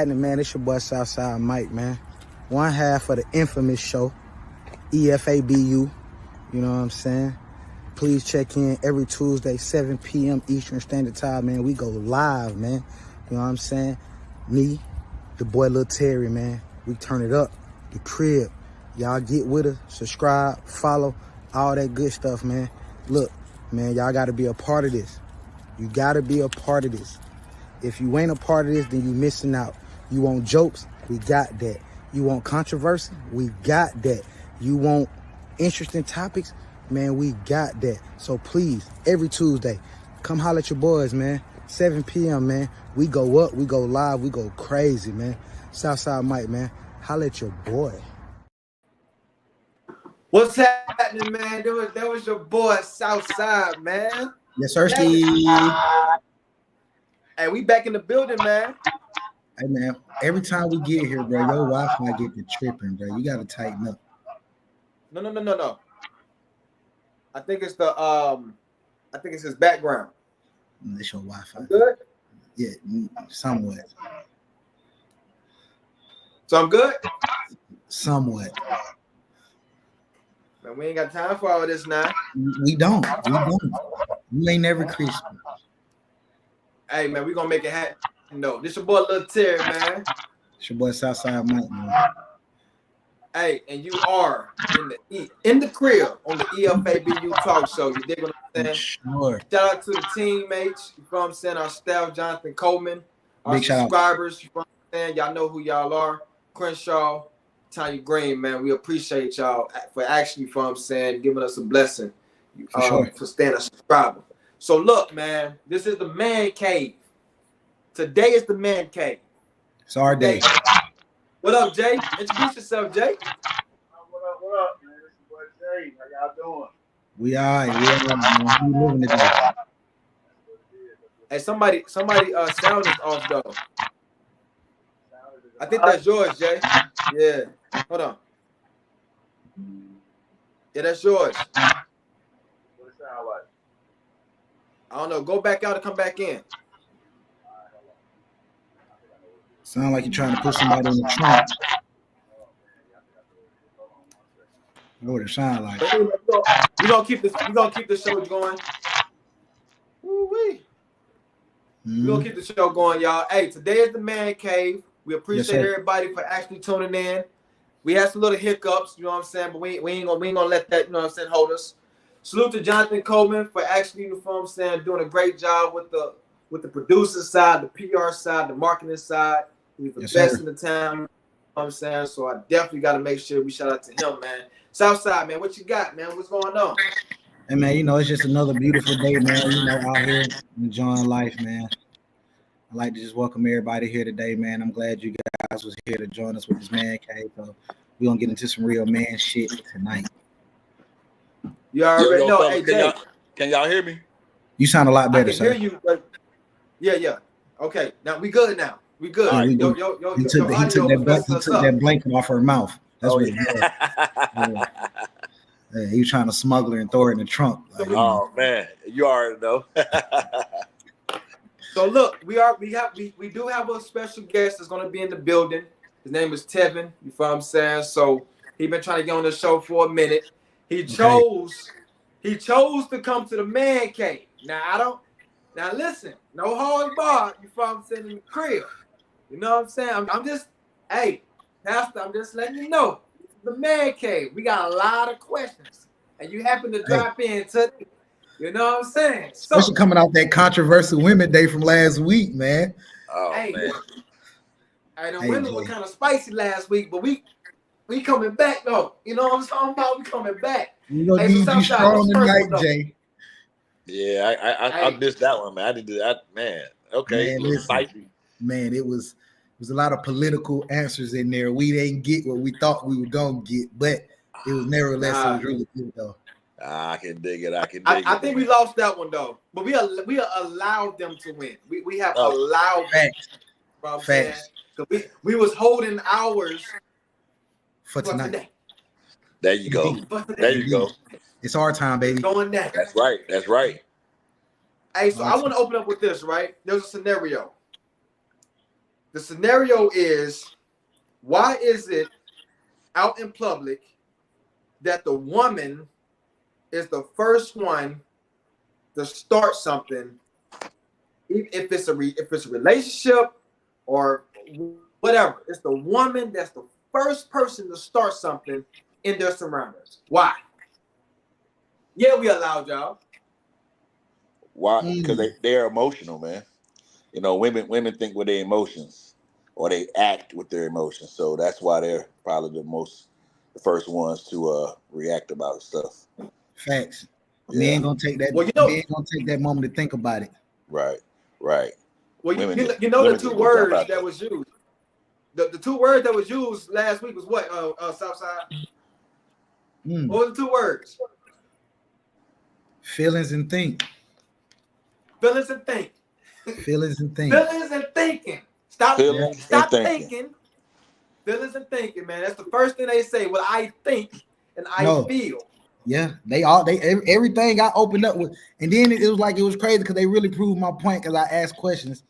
happening, man? It's your boy SouthSide Mike, man. One half of the infamous show, EFABU. You know what I'm saying? Please check in every Tuesday, 7 p.m. Eastern Standard Time, man. We go live, man. You know what I'm saying? Me, the boy Lil T3rry, man. We turn it up. The crib. Y'all get with us, subscribe, follow, all that good stuff, man. Look, man, y'all got to be a part of this. You got to be a part of this. If you ain't a part of this, then you missing out. You want jokes? We got that. You want controversy? We got that. You want interesting topics? Man, we got that. So please, every Tuesday, come holler at your boys, man. 7 p.m., man. We go up, we go live, we go crazy, man. SouthSide Mike, man. Holler at your boy. What's happening, man? That was your boy Southside, man. Yes, sir. Hey, we back in the building, man. Hey, man. Every time we get here, bro, your Wi-Fi get to tripping, bro. You gotta tighten up. No. I think it's his background. It's your Wi-Fi. Good? Yeah, somewhat. So I'm good? Somewhat. Man, we ain't got time for all this now. We don't. You ain't never crispy. Hey, man, we gonna make it happen. No, this your boy Lil T3rry, man. It's your boy Southside Mike, man. Hey, and you are in the crib on the EFABU talk show. You dig what I'm saying? Sure. Shout out to the teammates. You know what I'm saying? Our staff, Jonathan Coleman. Our Big shout subscribers. You know what I'm saying? Y'all know who y'all are. Crenshaw, Tanya Green, man. We appreciate y'all for actually, you know what I'm saying, giving us a blessing for staying a subscriber. So look, man, this is the man cave. Today is the man cave. It's our day. What up, Jay? Introduce yourself, Jay. What up, man? This is boy Jay. How y'all doing? We are. We living today. Hey, somebody sound is off though. I think that's yours, Jay. Yeah. Hold on. Yeah, that's yours. What it sound like? I don't know. Go back out and come back in. Sound like you're trying to put somebody in the trunk. Know what it sound like. We gonna keep the show going. Woo-wee. We're gonna keep the show going, y'all. Hey, today is the man cave. We appreciate everybody for actually tuning in. We had some little hiccups, you know what I'm saying, but we ain't gonna let that, you know what I'm saying, hold us. Salute to Jonathan Coleman for actually, you know what I'm saying, doing a great job with the producer side, the PR side, the marketing side. He's the best in the town, you know what I'm saying. So I definitely gotta make sure we shout out to him, man. Southside, man, what you got, man? What's going on? Hey, man, you know, it's just another beautiful day, man. You know, out here enjoying life, man. I'd like to just welcome everybody here today, man. I'm glad you guys was here to join us with this man cave. So we're going to get into some real man shit tonight. You already know. Hey, Jay. Can y'all hear me? You sound a lot better, sir. I can hear you. But yeah. Okay, now we good now. We good. Right, he took that blanket off her mouth. That's what it was. Yeah, he was trying to smuggle her and throw her in the trunk. Like, man, you already know. So look, we do have a special guest that's gonna be in the building. His name is Tevin. You know what I'm saying? So he been trying to get on the show for a minute. He chose to come to the man cave. Now listen, no hard bar. You know what I'm saying, in the crib. You know what I'm saying? I'm just, hey, Pastor, I'm just letting you know. The man cave. We got a lot of questions. And you happen to drop in today. You know what I'm saying? So, especially coming out that controversial Women Day from last week, man. Oh, hey, man. Hey, the women were kind of spicy last week, but we coming back though. You know what I'm talking about? We coming back. You gonna need you strong tonight, Jay. Yeah, I missed that one, man. I didn't do that, man. Okay, man, listen, man, it was a lot of political answers in there. We didn't get what we thought we were gonna get, but it was nevertheless it was really good though. I can dig it. I think we lost that one though, but we allowed them to win. We have allowed them. Facts. We was holding ours for tonight. There you go. There you go. It's our time, baby. Going next. That's right. That's right. Hey, so I want to open up with this, right? There's a scenario. The scenario is, why is it out in public that the woman is the first one to start something, if it's a relationship or whatever? It's the woman that's the first person to start something in their surroundings. Why? Yeah, we allowed y'all. Why? Because they're emotional, man. You know, women think with their emotions, or they act with their emotions. So that's why they're probably the first ones to react about stuff. Facts. Yeah. Men gonna take that. Well, Men gonna take that moment to think about it. Right. Well, Women you know the women two just gonna jump words out that there. was used. The two words that was used last week was what? Southside. What were the 2 words? Feelings and think. Feelings and think. Feelings and think. Feelings and thinking. Stop thinking. Feelings and thinking, man. That's the first thing they say. What I think and I feel. Yeah, everything got opened up with, and then it was crazy because they really proved my point because I asked questions.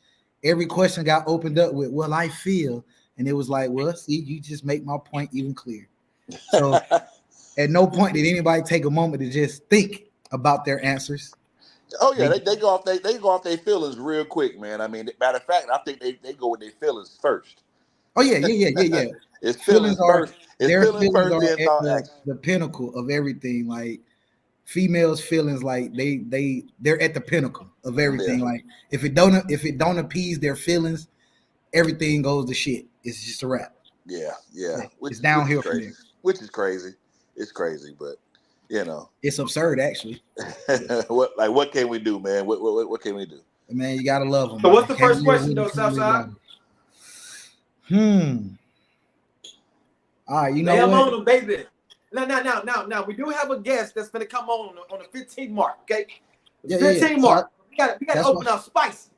Every question got opened up with, well, I feel, and it was like, well, see, you just make my point even clearer. So at no point did anybody take a moment to just think about their answers. Oh yeah, they go off their feelings real quick, man. I mean, matter of fact, I think they go with their feelings first. Oh yeah. It's feelings first. Their feelings first, are then at thought action. the pinnacle of everything. Like females' feelings, like they're at the pinnacle of everything. Yeah. Like if it don't appease their feelings, everything goes to shit. It's just a wrap. Yeah. It's downhill from there. Which is crazy. It's crazy, but you know, it's absurd actually. what can we do, man? What can we do? Man, you gotta love them. So what's the first question though, Southside? All right, you know what? On them, baby. Now, we do have a guest that's gonna come on the 15 mark. Okay, 15 mark. So we gotta open up spicy.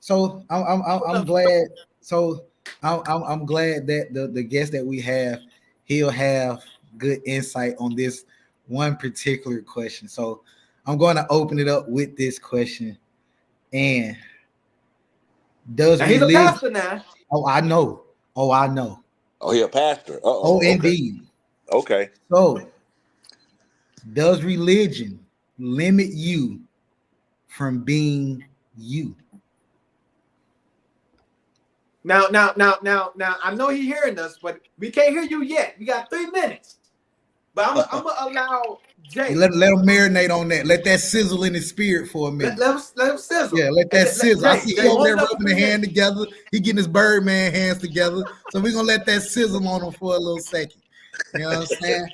So I'm glad. So I'm glad that the guest that we have, he'll have good insight on this one particular question. So I'm going to open it up with this question. And does he's a pastor now? Oh, I know. Oh, he a pastor. Oh, indeed. Okay. So, does religion limit you from being you? Now, I know he's hearing us, but we can't hear you yet. We got 3 minutes. But I'm gonna allow Jay. Let him marinate on that. Let that sizzle in his spirit for a minute. Let him sizzle. Yeah, let that sizzle. I see Jay, he over there rubbing the hand together. He getting his Birdman hands together. So we're gonna let that sizzle on him for a little second. You know what I'm saying?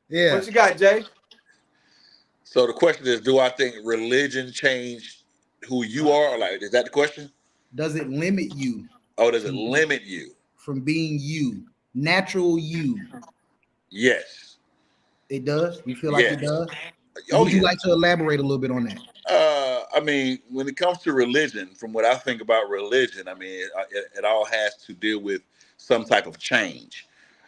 Yeah. What you got, Jay? So the question is, do I think religion changed who you are? Like, is that the question? Does it limit you? Oh, does it limit you from being you, natural you? Yes. It does? You feel like it does? Would you like to elaborate a little bit on that? I mean, when it comes to religion, from what I think about religion, I mean, it all has to deal with some type of change.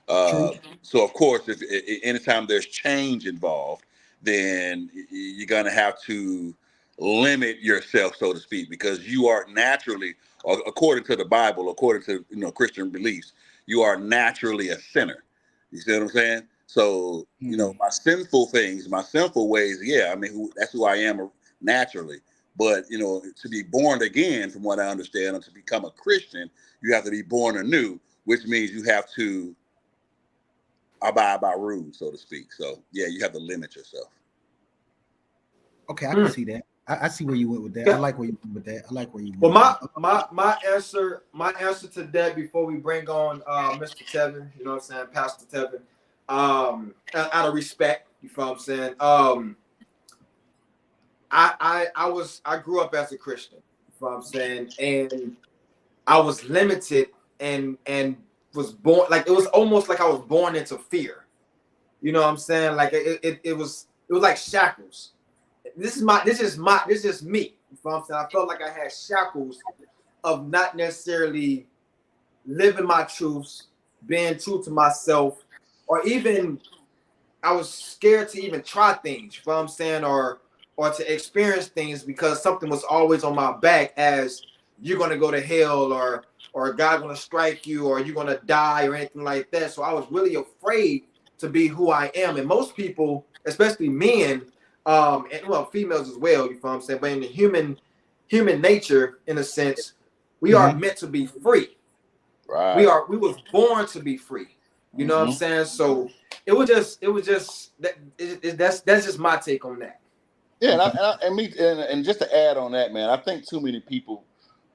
So, of course, if anytime there's change involved, then you're going to have to limit yourself, so to speak, because you are naturally, according to the Bible, according to Christian beliefs, you are naturally a sinner. You see what I'm saying? So, my sinful things, my sinful ways, yeah, I mean, that's who I am naturally. But, to be born again, from what I understand, and to become a Christian, you have to be born anew, which means you have to abide by rules, so to speak. So, yeah, you have to limit yourself. Okay, I can see that. I see where you went with that. I like where you went with that. I like where you went. Well, my answer to that before we bring on Mr. Tevin, you know what I'm saying, Pastor Tevin, out of respect, you know what I'm saying. I grew up as a Christian, you know what I'm saying, and I was limited and was born, like, it was almost like I was born into fear. You know what I'm saying? Like it was like shackles. This is me. You know what I'm saying? I felt like I had shackles of not necessarily living my truths, being true to myself, or even I was scared to even try things, you know what I'm saying, or to experience things because something was always on my back as you're gonna go to hell or God's gonna strike you or you're gonna die or anything like that. So I was really afraid to be who I am. And most people, especially men, and well, females as well, you know what I'm saying? But in the human nature, in a sense, we are meant to be free. Right. We was born to be free. You know what I'm saying? So it was just that's just my take on that. Yeah, and just to add on that, man, I think too many people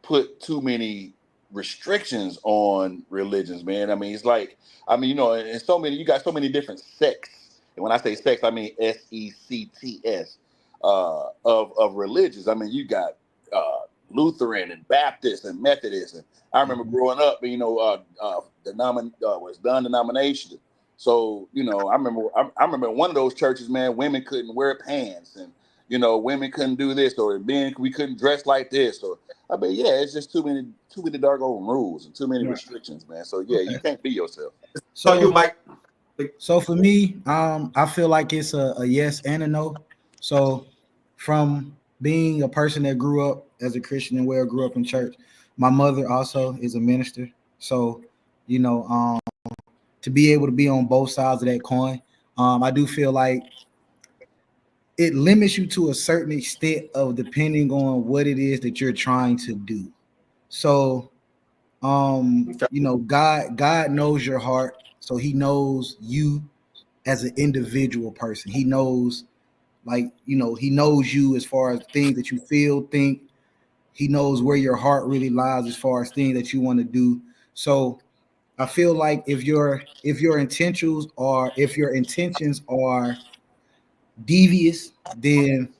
put too many restrictions on religions, man. I mean, it's like, you know, and you got so many different sects. And when I say sects, I mean sects of religions. I mean, you got Lutheran and Baptist and Methodist. And I remember growing up, you know, was non-denomination. So, you know, I remember one of those churches, man, women couldn't wear pants, and you know, women couldn't do this, or men we couldn't dress like this, or I mean, yeah, it's just too many doggone rules and too many restrictions, man. So yeah, you can't be yourself. So you might. So for me, I feel like it's a yes and a no. So from being a person that grew up as a Christian and grew up in church, my mother also is a minister. So, you know, to be able to be on both sides of that coin, I do feel like it limits you to a certain extent of depending on what it is that you're trying to do. So, you know, God knows your heart. So he knows you as an individual person. He knows, like, you know, he knows you as far as things that you feel, think. He knows where your heart really lies as far as things that you want to do. So I feel like if your intentions are devious, then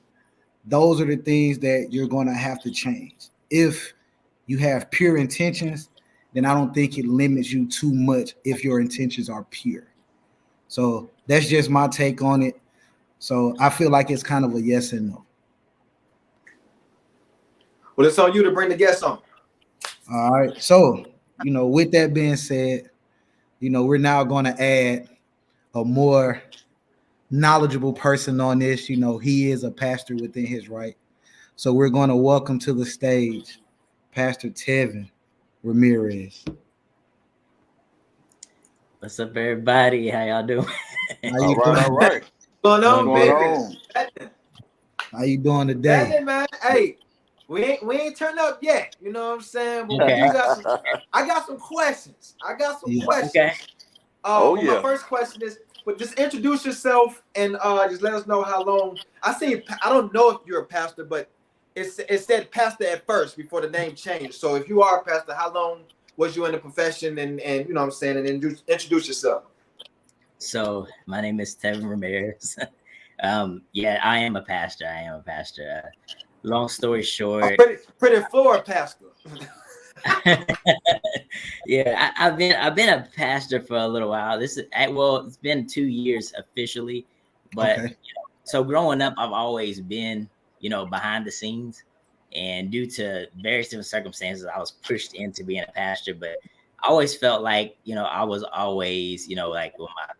those are the things that you're going to have to change. If you have pure intentions, then I don't think it limits you too much if your intentions are pure. So that's just my take on it. So I feel like it's kind of a yes and no. Well, it's on you to bring the guests on. All right. So, you know, with that being said, you know, we're now going to add a more knowledgeable person on this. You know, he is a pastor within his right. So we're going to welcome to the stage Pastor Tevin Ramirez. What's up, everybody? How y'all doing? All right. What's going on, baby? How you doing today? Hey, man. Hey, we ain't turned up yet. You know what I'm saying? But Okay. I got some questions. questions. Okay. My first question is, but just introduce yourself and just let us know how long. I don't know if you're a pastor, but it said pastor at first before the name changed. So if you are a pastor, how long was you in the profession, and you know what I'm saying, and introduce yourself. So my name is Tevin Ramirez. Yeah, I am a pastor. Long story short, pretty floor pastor. Yeah, I've been a pastor for a little while. It's been 2 years officially, but you know, so growing up, I've always been, you know, behind the scenes, and due to various different circumstances, I was pushed into being a pastor. But I always felt like, you know, I was always, you know, like when my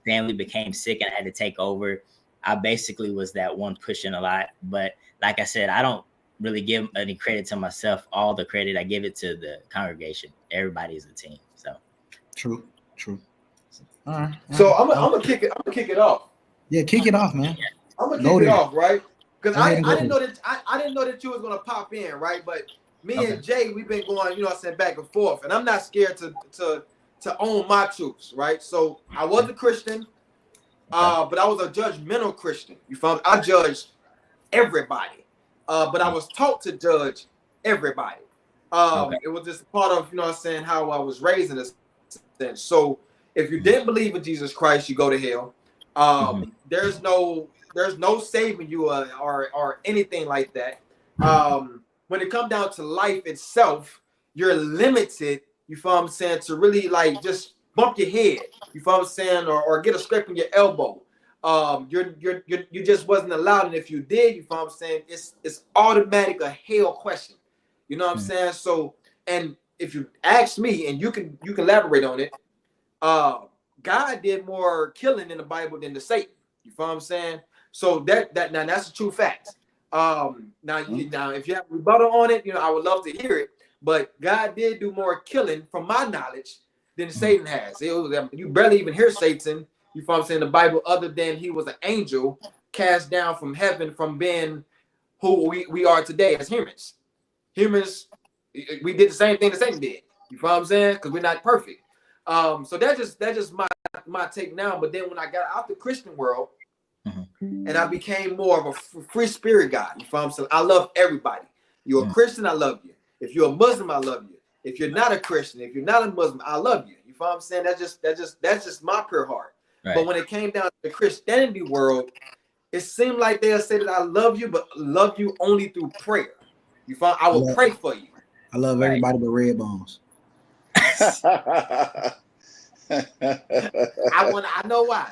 family became sick and I had to take over, I basically was that one pushing a lot. But like I said, I don't really give any credit to myself. All the credit, I give it to the congregation. Everybody is a team. So true. All right. So I'm gonna kick it off. Yeah, kick it off, man. I'm gonna kick it off, right? Because I didn't know that you was gonna pop in, right? But me and Jay, we've been going, you know what I'm saying, back and forth, and I'm not scared to own my truths, right? So I was a Christian, but I was a judgmental Christian. You found I judged everybody, but I was taught to judge everybody. It was just part of, you know what I'm saying, how I was raised in this sense. So if you didn't believe in Jesus Christ, you go to hell. There's no saving you or anything like that. When it comes down to life itself, you're limited, you feel what I'm saying, to really like just bump your head, you feel what I'm saying, or get a scrape in your elbow. You just wasn't allowed, and if you did, you feel what I'm saying, it's automatic a hell question. You know what I'm saying? So, and if you ask me, and you can elaborate on it, God did more killing in the Bible than the Satan. You feel what I'm saying? So that's a true fact. Now if you have rebuttal on it, you know, I would love to hear it. But God did do more killing, from my knowledge, than Satan has. It was, you barely even hear Satan, you know what I'm saying, in the Bible, other than he was an angel cast down from heaven from being who we are today as humans. Humans, we did the same thing that Satan did. You know what I'm saying? Because we're not perfect. So that's just my take now. But then when I got out the Christian world, and I became more of a free spirit guy. You know what I'm saying? I love everybody. You're a Christian, I love you. If you're a Muslim, I love you. If you're not a Christian, if you're not a Muslim, I love you. You know what I'm saying? That's just my pure heart. Right. But when it came down to the Christianity world, it seemed like they'll say that I love you, but love you only through prayer. You find I will pray for you. I love everybody but Red Bones. I know why.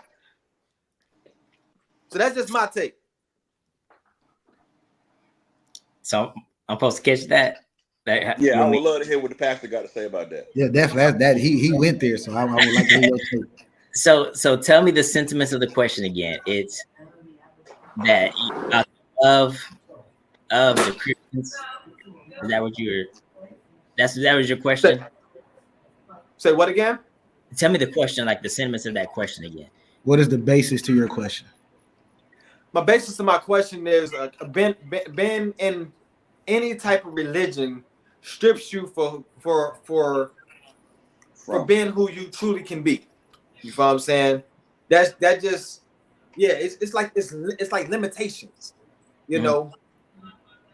So that's just my take. So I'm supposed to catch that. Yeah, I would love to hear what the pastor got to say about that. Yeah, definitely. That he went there, so I would like to hear your take. So tell me the sentiments of the question again. It's that of the Christians. Is that what you're? That was your question. Say what again? Tell me the question, like the sentiments of that question again. What is the basis to your question? My basis to my question is being in any type of religion strips you for being who you truly can be. You know what I'm saying? That just it's like limitations, you know.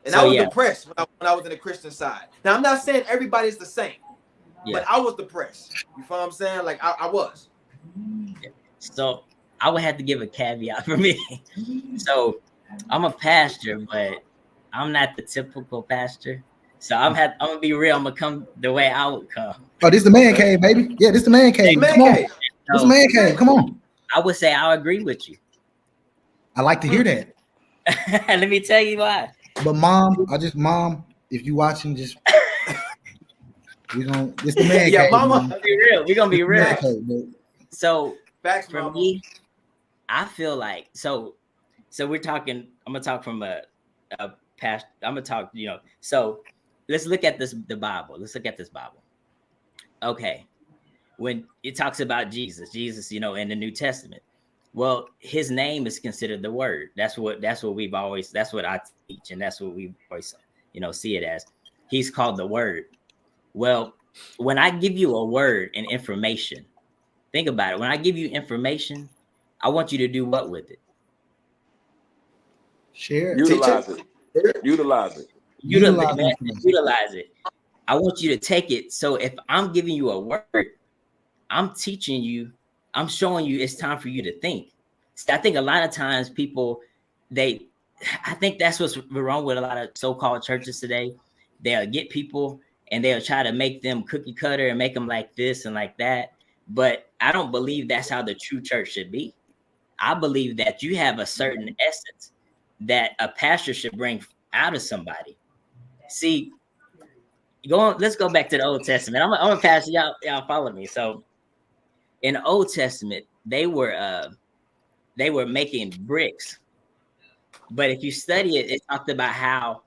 And so, I was depressed when I was in the Christian side. Now I'm not saying everybody's the same, but I was depressed. You know what I'm saying? Like I was. So I would have to give a caveat for me. So I'm a pastor, but I'm not the typical pastor. So I'm gonna be real. I'm gonna come the way I would come. Oh, this is the man cave, baby. Yeah, this is the man cave. Come on. This is the man cave. Come on. I would say I agree with you. I like to hear that. Let me tell you why. But mom, if you watching, just it's the man cave. Mama. We're gonna be real. So facts, for me, I feel like so we're talking. I'm gonna talk from a past. I'm gonna talk. So let's look at the Bible. Let's look at this Bible. Okay, when it talks about Jesus, in the New Testament. Well, his name is considered the Word. That's what I teach, and that's what we always, see it as. He's called the Word. Well, when I give you a word and information, think about it. When I give you information, I want you to do what with it? Share it. Utilize it. Utilize it. I want you to take it. So if I'm giving you a word, I'm teaching you, I'm showing you it's time for you to think. See, I think a lot of times people, I think that's what's wrong with a lot of so-called churches today. They'll get people and they'll try to make them cookie cutter and make them like this and like that. But I don't believe that's how the true church should be. I believe that you have a certain essence that a pastor should bring out of somebody. See, let's go back to the Old Testament. I'm a pastor. Y'all follow me. So in the Old Testament, they were making bricks. But if you study it, it talked about how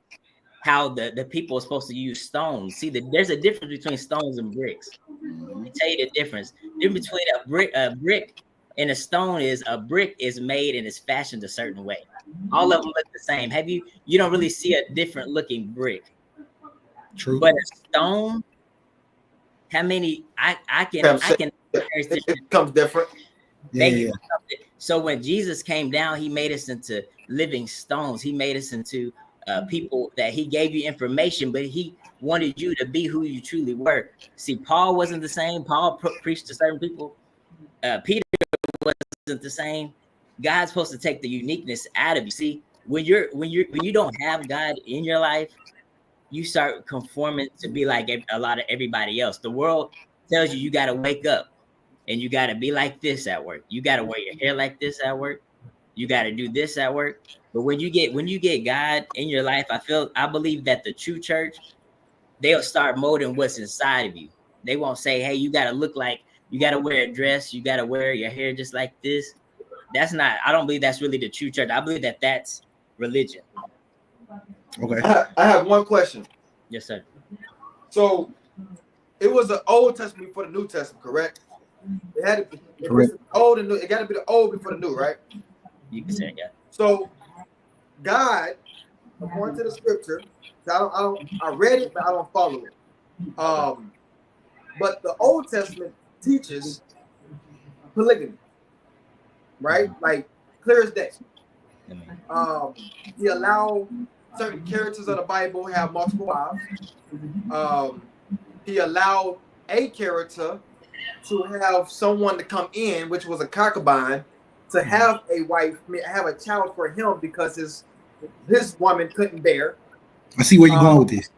the people are supposed to use stones. See, there's a difference between stones and bricks. Let me tell you the difference. The difference between a brick and a stone is a brick is made and is fashioned a certain way. All of them look the same. You don't really see a different looking brick. True. But a stone, how many I can it comes different. Yeah. So when Jesus came down, he made us into living stones. He made us into people that he gave you information, but he wanted you to be who you truly were. See, Paul wasn't the same. Paul preached to certain people. Peter wasn't the same. God's supposed to take the uniqueness out of you. See, when you don't have God in your life, you start conforming to be like a lot of everybody else. The world tells you got to wake up and you got to be like this at work. You got to wear your hair like this at work. You got to do this at work. But when you get God in your life, I believe that the true church, they'll start molding what's inside of you. They won't say, hey, you got to look like, you got to wear a dress. You got to wear your hair just like this. I don't believe that's really the true church. I believe that that's religion. Okay. I have one question. Yes, sir. So it was the Old Testament before the New Testament, correct? It had to be Correct. old and new. It got to be the old before the new, right? You can say, yeah. So God, according to the scripture, I read it, but I don't follow it. But the Old Testament teaches polygamy, right? Like clear as day. He allowed certain characters of the Bible have multiple wives. He allowed a character to have someone to come in, which was a concubine, to have a wife, have a child for him because his woman couldn't bear. I see where you're going with this.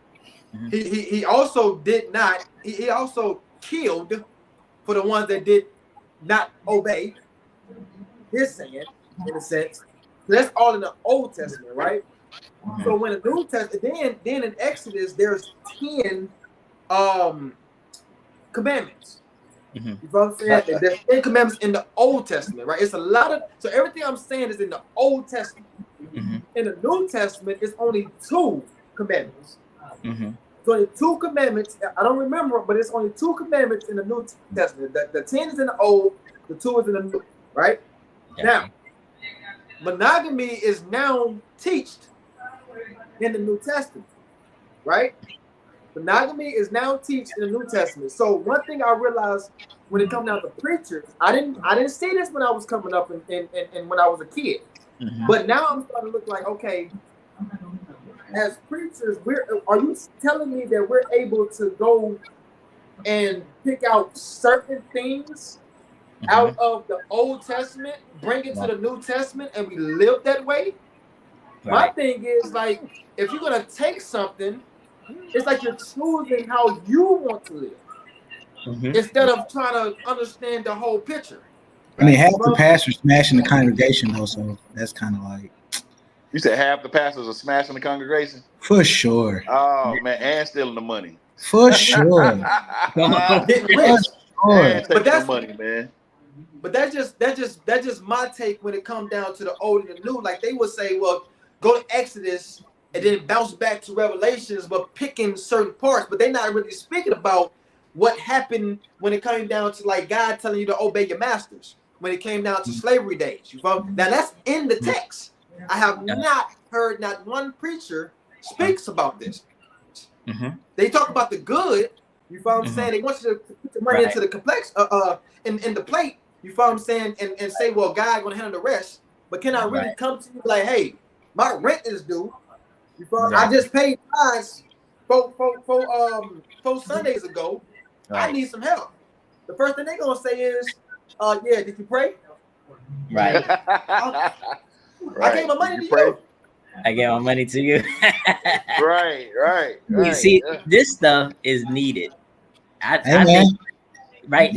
He also did not. He also killed for the ones that did not obey his saying, in a sense. So that's all in the Old Testament, right? So when the New Testament, then in Exodus, there's 10 commandments. You know what I'm saying? There's 10 commandments in the Old Testament, right? It's a lot of, so everything I'm saying is in the Old Testament. In the New Testament, it's only 2 commandments. So only 2 commandments. I don't remember, but it's only 2 commandments in the New Testament. The 10 is in the Old, the 2 is in the New, right? Now, monogamy is now taught in the New Testament, right? Monogamy is now taught in the New Testament. So one thing I realized when it comes down to preachers, I didn't see this when I was coming up and when I was a kid, but now I'm starting to look like, okay, as preachers, are you telling me that we're able to go and pick out certain things out of the Old Testament, bring it to the New Testament, and we live that way? My thing is, like, if you're gonna take something, it's like you're choosing how you want to live instead of trying to understand the whole picture. I mean, half the pastors smashing the congregation though, so that's kind of like. You said half the pastors are smashing the congregation? For sure. Oh man, and stealing the money. For sure. Getting rich. And But that's the money, man. But that's just my take when it comes down to the old and the new. Like they would say, well, go to Exodus and then bounce back to Revelations, but picking certain parts. But they're not really speaking about what happened when it came down to like God telling you to obey your masters. When it came down to slavery days, you follow? Now that's in the text. I have not heard not one preacher speaks about this. They talk about the good. You follow what I'm saying? They want you to put the money into the complex, in the plate. You follow what I'm saying? And say, well, God gonna handle the rest. But can I really come to you like, hey, my rent is due. You follow? I just paid tithes 4 Sundays ago. I need some help. The first thing they're gonna say is, yeah, did you pray? Right. I gave my money to you. I gave my money to you. right. You see, this stuff is needed. I think, right?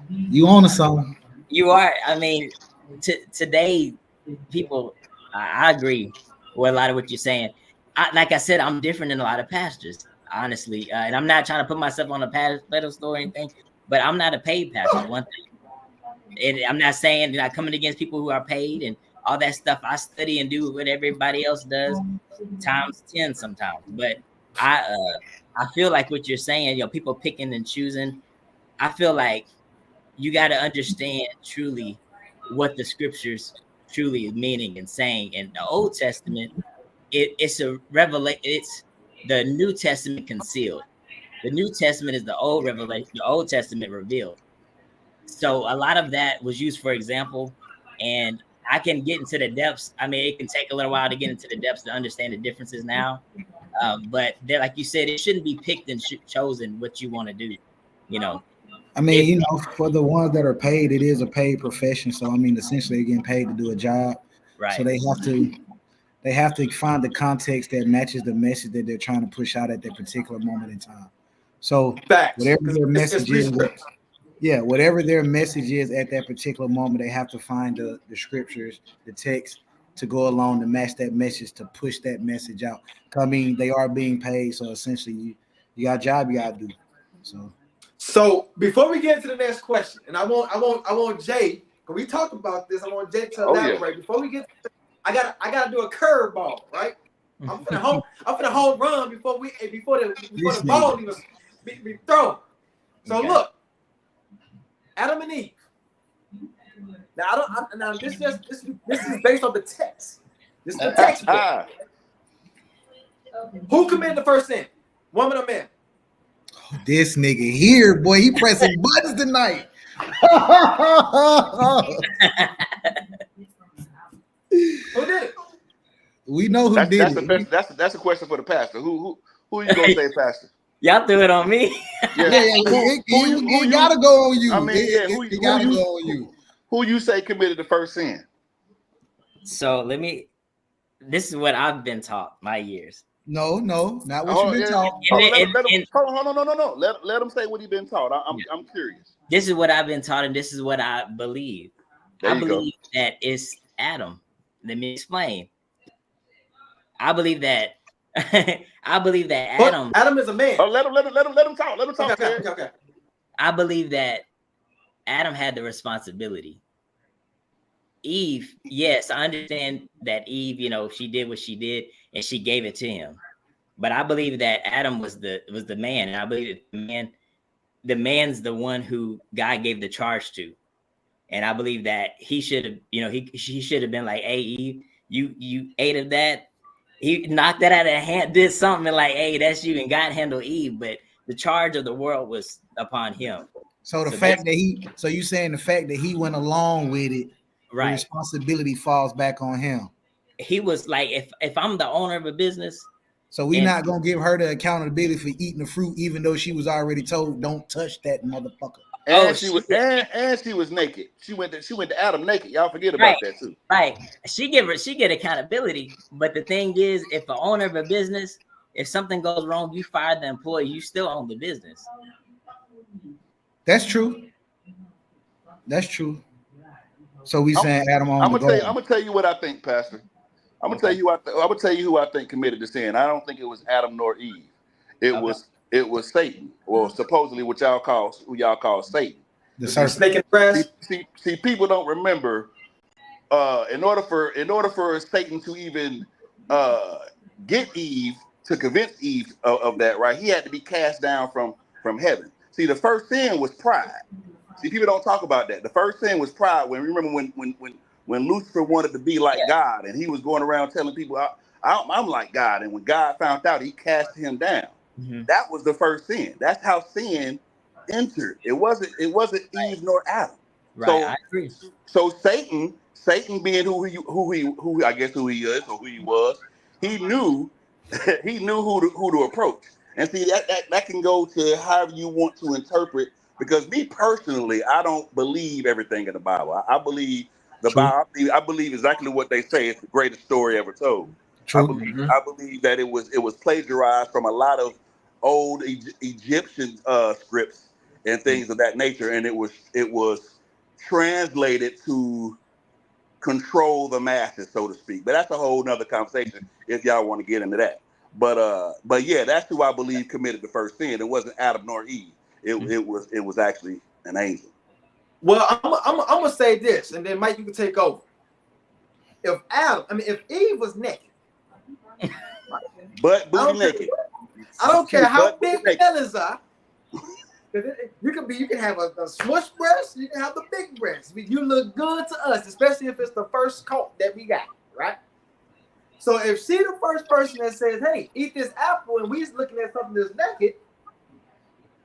You own a song. You are. I mean, today, people, I agree with a lot of what you're saying. Like I said, I'm different than a lot of pastors, honestly. And I'm not trying to put myself on a pedestal or anything, but I'm not a paid pastor, one thing. And I'm not saying that I'm coming against people who are paid and all that stuff. I study and do what everybody else does, times 10 sometimes. But I feel like what you're saying, people picking and choosing. I feel like you got to understand truly what the scriptures truly is meaning and saying. In the Old Testament, it's a revelation. It's the New Testament concealed. The New Testament is the old revelation, the Old Testament revealed. So a lot of that was used for example, and I can get into the depths. I mean, it can take a little while to get into the depths to understand the differences now. But like you said, it shouldn't be picked and chosen what you want to do, I mean, for the ones that are paid, it is a paid profession. So I mean, essentially they're getting paid to do a job. Right. So they have to find the context that matches the message that they're trying to push out at that particular moment in time. So whatever their message is, whatever their message is at that particular moment, they have to find the scriptures, the text to go along to match that message, to push that message out. I mean, they are being paid, so essentially you got a job you gotta do. So before we get to the next question, and I want Jay, because we talked about this, I want Jay to elaborate. Before we get I gotta do a curveball, right? I'm finna home run before the ball even be thrown. So look, Adam and Eve. Now this is based on the text. This is the text book. Who committed the first sin? Woman or man? This nigga here, boy, he pressing buttons tonight. Who did it? We know who did it. That's a question for the pastor. Who are you gonna say, pastor? Y'all threw it on me. Yeah. It gotta go on you. I mean, it gotta go on you. Who you say committed the first sin? So this is what I've been taught my years. No, not what you've been taught. No. Let him say what he's been taught. I'm curious. This is what I've been taught, and this is what I believe. I believe that it's Adam. Let me explain. I believe that Adam. Adam is a man. Oh, let him talk. Let him talk. Okay. I believe that Adam had the responsibility. Eve, yes, I understand that Eve, she did what she did and she gave it to him. But I believe that Adam was the man, and I believe that the man's the one who God gave the charge to. And I believe that he should have, he should have been like, hey, Eve, you ate of that. He knocked that out of hand, did something like, hey, that's you, and God handled Eve, but the charge of the world was upon him. So you saying the fact that he went along with it, right, the responsibility falls back on him. He was like, if I'm the owner of a business. So we're not gonna give her the accountability for eating the fruit, even though she was already told, don't touch that motherfucker. And she was naked. She went to Adam naked. Y'all forget about that too. Right. She get accountability. But the thing is, if the owner of a business, if something goes wrong, you fire the employee, you still own the business. That's true. So we saying Adam on the goal. I'm gonna tell you what I think, Pastor. I'm gonna tell you who I think committed the sin. I don't think it was Adam nor Eve. It was Satan, or supposedly who y'all call Satan. The serpent. Snake in the grass. See, people don't remember. In order for Satan to even get Eve, to convince Eve of that, right? He had to be cast down from heaven. See, the first sin was pride. See, people don't talk about that. The first sin was pride. When Lucifer wanted to be like God, and he was going around telling people, I'm like God. And when God found out, he cast him down. Mm-hmm. That was the first sin. That's how sin entered. It wasn't Eve nor Adam. Right. So, I agree. So Satan being who he is or who he was, he knew who to approach. And see, that can go to however you want to interpret. Because me personally, I don't believe everything in the Bible. I believe the Bible. I believe exactly what they say. It's the greatest story ever told. True. I believe that it was plagiarized from a lot of old Egyptian scripts and things of that nature, and it was translated to control the masses, so to speak. But that's a whole nother conversation if y'all want to get into that. But yeah, that's who I believe committed the first sin. It wasn't Adam nor Eve. It was actually an angel. Well, I'm gonna say this, and then Mike, you can take over. If Eve was naked, but booty naked, I don't care how big the fellas are. You can have a smush breast, you can have the big breast. You look good to us, especially if it's the first coat that we got, right? So if she the first person that says, "Hey, eat this apple," and we's looking at something that's naked,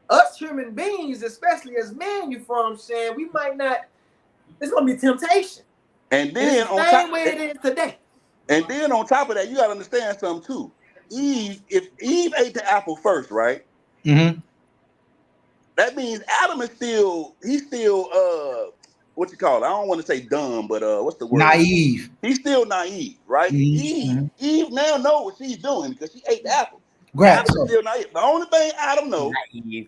us human beings, especially as men, you feel what I'm saying, we might not. It's gonna be temptation. And then it's the same way it is today. And then on top of that, you gotta understand something too. If Eve ate the apple first, right? Mm-hmm. That means Adam is still what you call it? I don't want to say dumb, but what's the word? Naive. He's still naive, right? Mm-hmm. Eve now knows what she's doing because she ate the apple. Adam's still naive. The only thing Adam knows, the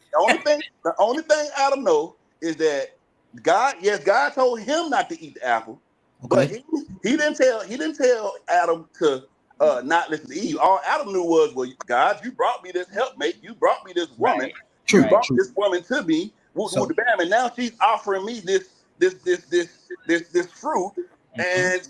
only thing Adam knows is that God told him not to eat the apple, but he didn't tell Adam to not listen to Eve. All Adam knew was, well, God, you brought me this helpmate, you brought me this woman. Right. You brought this woman to me, and now she's offering me this fruit, and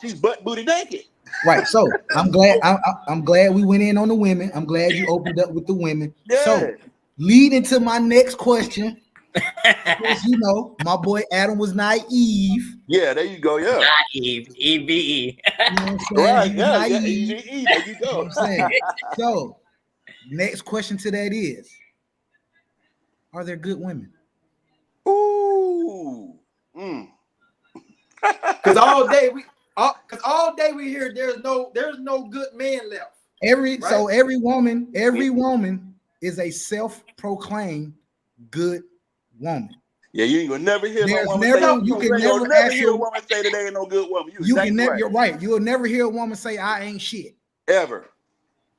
she's butt booty naked. Right. So I'm glad. I'm glad we went in on the women. I'm glad you opened up with the women. Yeah. So leading to my next question. Because, you know, my boy Adam was naive. Yeah, there you go. Yeah. Naive, EVE. You know what I'm saying? Right. He was Yeah. naive. Yeah. There you You know go. what I'm saying? So, next question to that is, are there good women? Ooh. Because all day we hear there's no good man left. So every woman is a self-proclaimed good woman. Yeah, you ain't gonna never hear There's no woman never, say. you can You'll never never hear a actually, woman say that they ain't no good woman. you can Exactly never, right. you're right. You'll never hear a woman say, I ain't shit. Ever.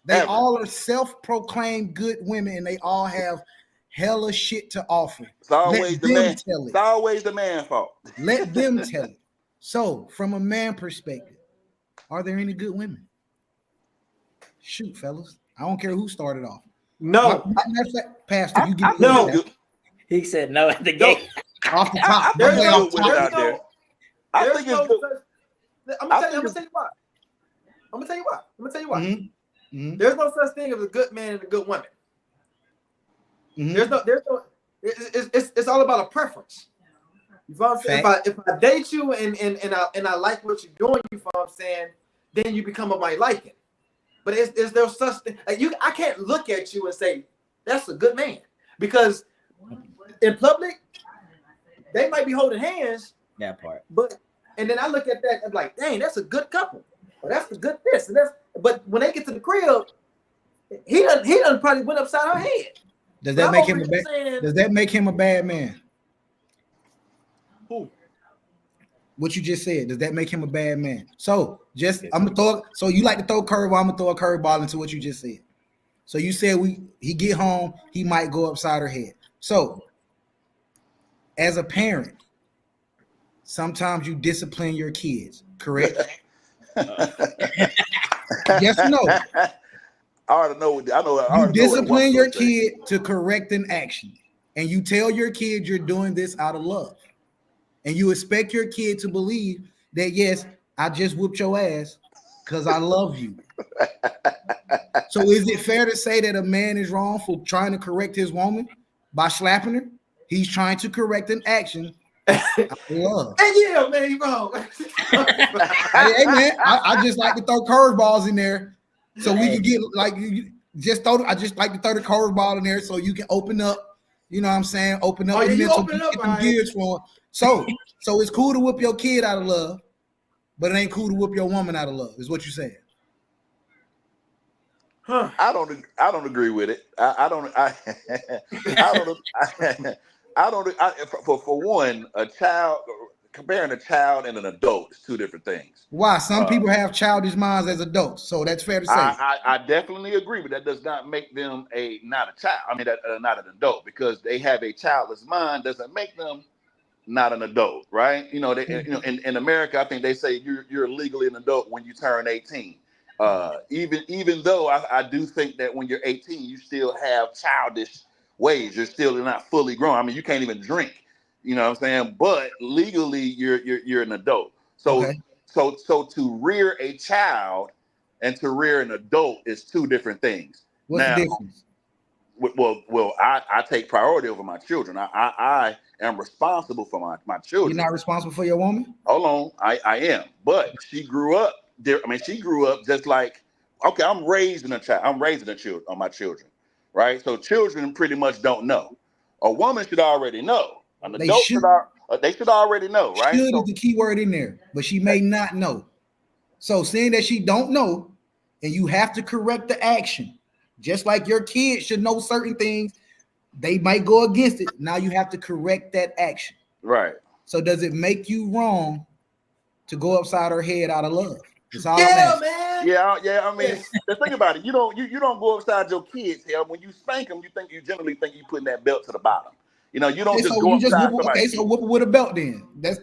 They Ever. all are self-proclaimed good women, and they all have hella shit to offer. It's always Let the them man. tell it. It's always the man's fault. Let them tell it. So, from a man perspective, are there any good women? Shoot, fellas. I don't care who started off. No. Pastor, you get no. He said no at the gate. Off the top. There's no good women out there. I think it's good. I'm gonna tell you why. I'm gonna tell you why. Mm-hmm. There's no such thing as a good man and a good woman. Mm-hmm. There's no. It's all about a preference. You know what I'm saying? If I date you and I like what you're doing, you know what I'm saying, then you become of my liking. But is there such thing? Like I can't look at you and say that's a good man, because in public they might be holding hands. That part. And then I look at that and I'm like, dang, that's a good couple. Or that's a good this and that's. But when they get to the crib, he done probably went upside her head. Does that make him a bad? Does that make him a bad man? Who? What you just said, does that make him a bad man? So I'm gonna throw. So you like to throw a curveball? I'm gonna throw a curveball into what you just said. So you said he get home, he might go upside her head. So as a parent, sometimes you discipline your kids, correct? Yes or no? I already know. You discipline your kid to correct an action, and you tell your kid you're doing this out of love, and you expect your kid to believe that, yes, I just whooped your ass because I love you. So is it fair to say that a man is wrong for trying to correct his woman by slapping her? He's trying to correct an action out of love. And yeah, man, you wrong. Hey, man, I just like to throw curveballs in there. So we can get like I just like to throw the curveball in there so you can open up, you know what I'm saying? Open up the mental, get them gears for. So it's cool to whoop your kid out of love, but it ain't cool to whoop your woman out of love, is what you're saying. Huh. I don't agree with it. For one, a child, comparing a child and an adult is two different things. Why? Some people have childish minds as adults, so that's fair to say. I definitely agree, but that does not make them not a child. I mean, not an adult, because they have a childless mind doesn't make them not an adult, right? You know, in America, I think they say you're legally an adult when you turn 18. Even though I do think that when you're 18, you still have childish ways. You're still not fully grown. I mean, you can't even drink. You know what I'm saying? But legally, you're an adult. So okay. So to rear a child and to rear an adult is two different things. What's the difference? Well, I take priority over my children. I am responsible for my children. You're not responsible for your woman? Hold on, I am. But she grew up there. I mean, she grew up just like, okay, I'm raising a child. I'm raising my children, right? So children pretty much don't know. A woman should already know. An adult they should already know, right? Should is the key word in there, but she may not know. So saying that she don't know, and you have to correct the action, just like your kids should know certain things, they might go against it. Now you have to correct that action. Right. So does it make you wrong to go upside her head out of love? Man. Yeah. I mean, the thing about it, you don't go upside your kids' head. When you spank them, you generally think you're putting that belt to the bottom. You know, you don't just go upside somebody's head. Okay, so whoop it with a belt then. That's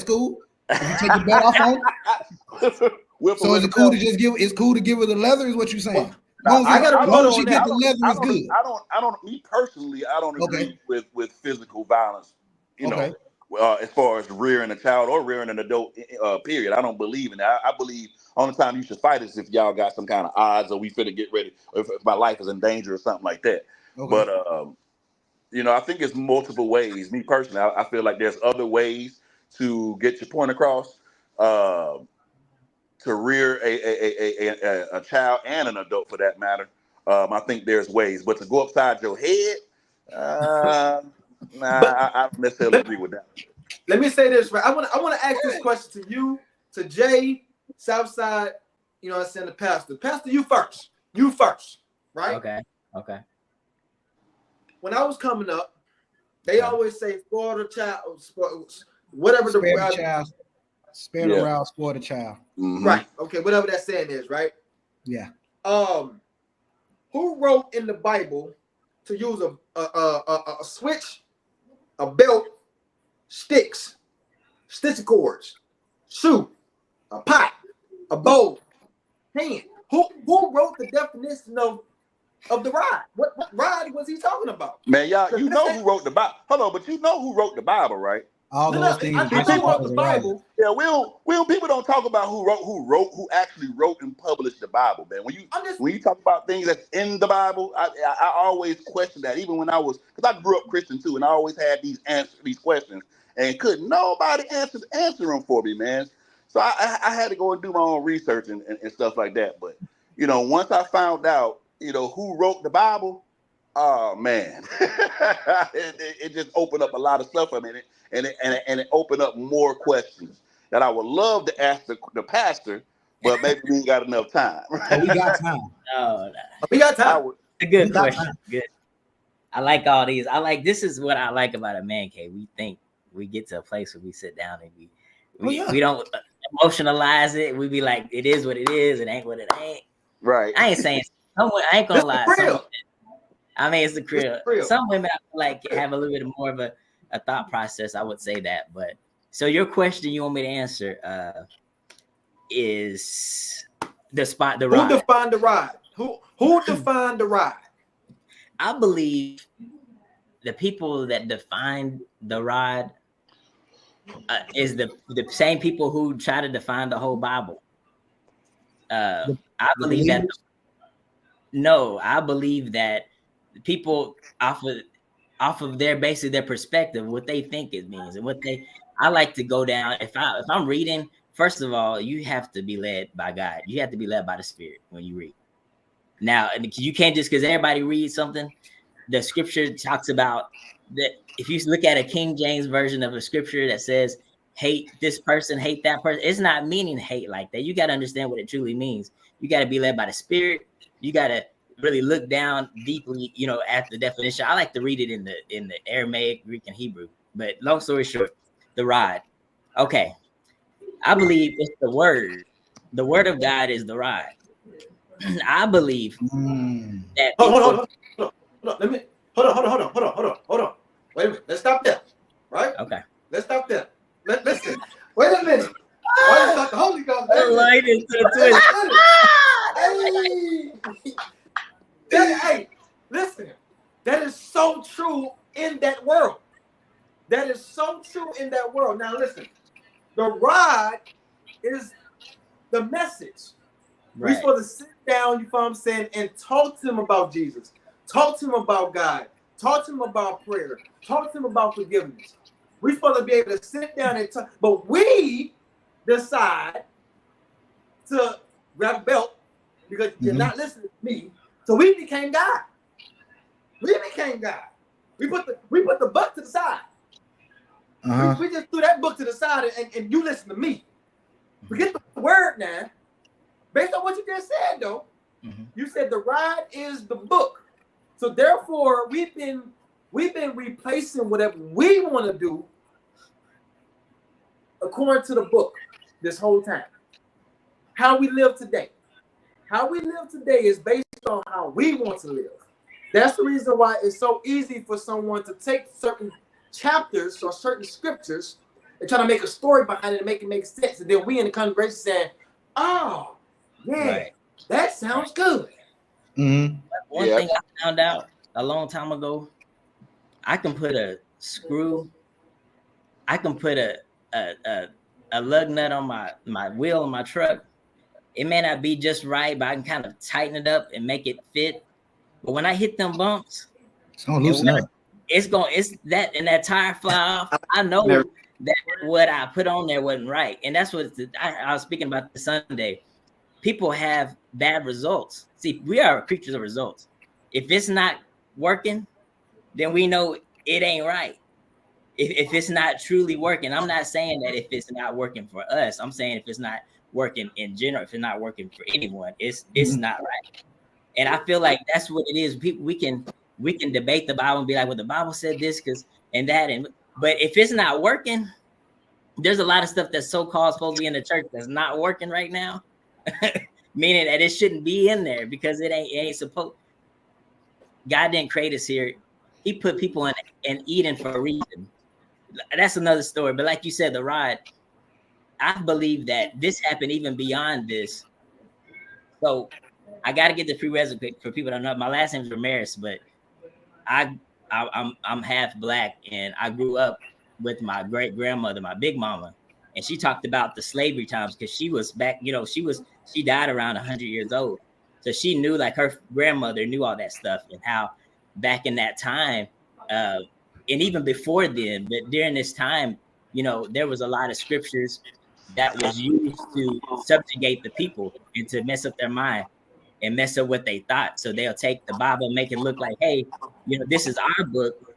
cool. If you take the belt off on it. So is it cool to just give? It's cool to give her the leather, is what you're saying? She get the leather is good. Me personally, I don't agree with physical violence. You know, as far as rearing a child or rearing an adult. Period. I don't believe in that. I believe only time you should fight is if y'all got some kind of odds or we finna get ready, or if my life is in danger or something like that. Okay. But I think it's multiple ways. Me personally, I feel like there's other ways to get your point across. To rear a child and an adult, for that matter. I think there's ways, but to go upside your head, I don't necessarily agree with that. Let me say this, right? I want to ask this question to you, to Jay, Southside. You know what I'm saying? The pastor. Pastor, you first. You first, right? Okay. When I was coming up, they always say spoil the child, whatever spare the child, spare the rod, spoil the child. Mm-hmm. Right. Okay. Whatever that saying is, right? Yeah. Who wrote in the Bible to use a switch, a belt, sticks, stitch cords, shoe, a pot, a bowl, hand? Who wrote the definition of the rod? What rod was he talking about? Man, y'all, you know who wrote the Bible. Hold on, but you know who wrote the Bible, right? All those things. I know wrote the Bible. Yeah, people don't talk about who actually wrote and published the Bible, man. When you talk about things that's in the Bible, I always question that. Even when because I grew up Christian too, and I always had these questions, and couldn't nobody answer them for me, man. So I had to go and do my own research and stuff like that. But once I found out, who wrote the Bible, oh man, it just opened up a lot of stuff. I mean, and it opened up more questions that I would love to ask the pastor, but maybe we ain't got enough time. We got time. No. We got time. A good question. Good. I like all these. This is what I like about a man cave. We think we get to a place where we sit down and we don't emotionalize it. We be like, it is what it is. It ain't what it ain't. Right. I ain't saying. I ain't gonna lie. It's the crib. It's Some women I feel like have a little bit more of a thought process. I would say that. But so your question you want me to answer is the rod. Who defined the rod? Who defined the rod? I believe the people that defined the rod is the same people who try to define the whole Bible. I believe that. No, I believe that people off of their basically their perspective, what they think it means, and I like to go down. If I'm reading, first of all, you have to be led by God. You have to be led by the Spirit when you read. Now, you can't just because everybody reads something. The scripture talks about that. If you look at a King James version of a scripture that says hate this person, hate that person, it's not meaning hate like that. You got to understand what it truly means. You got to be led by the Spirit. You got to really look down deeply, at the definition. I like to read it in the Aramaic, Greek, and Hebrew. But long story short, the rod. Okay. I believe it's the word. The word of God is the rod. I believe that. Hold on. Hold on. Wait a minute. Let's stop there. Right? Okay. Let's stop there. Listen. Wait a minute. Why is the Holy Ghost? Light into the Hey, listen. That is so true in that world. That is so true in that world. Now listen. The rod is the message. Right. We're supposed to sit down, you know what I'm saying, and talk to him about Jesus. Talk to him about God. Talk to him about prayer. Talk to him about forgiveness. We're supposed to be able to sit down and talk. But we decide to grab a belt because you're not listening to me. So we became God. We became God. We put the book to the side. We just threw that book to the side and you listen to me. Forget the word now. Based on what you just said, though, you said the rod is the book. So therefore, we've been replacing whatever we want to do according to the book this whole time. How we live today. How we live today is based on how we want to live. That's the reason why it's so easy for someone to take certain chapters or certain scriptures and try to make a story behind it and make it make sense. And then we in the congregation saying, oh, yeah, that sounds good. One thing I found out a long time ago, I can put a screw I can put a lug nut on my wheel on my truck. It may not be just right, but I can kind of tighten it up and make it fit. But when I hit them bumps, It's gonna loosen up. It's that and that tire fly off. I know that what I put on there wasn't right, and that's what I was speaking about the Sunday. People have bad results. See, we are creatures of results. If it's not working, then we know it ain't right. If it's not truly working, I'm not saying that if it's not working for us, I'm saying if it's not working in general, if it's not working for anyone, it's not right. And I feel like that's what it is. People, we can debate the Bible and be like, well, the Bible said this because and that, but if it's not working, there's a lot of stuff that's so-called supposed to be in the church that's not working right now. Meaning that it shouldn't be in there because it ain't supposed. God didn't create us here. He put people in Eden for a reason. That's another story. But like you said, the ride, I believe that this happened even beyond this. So I got to get the prerequisite for people that know. My last name is Ramirez, but I'm half black, and I grew up with my great grandmother, my big mama, and she talked about the slavery times because she was back. You know, she died around 100 years old, so she knew, like, her grandmother knew all that stuff and how back in that time, and even before then, but during this time, you know, there was a lot of scriptures that was used to subjugate the people and to mess up their mind and mess up what they thought. So they'll take the Bible and make it look like, hey, you know, this is our book.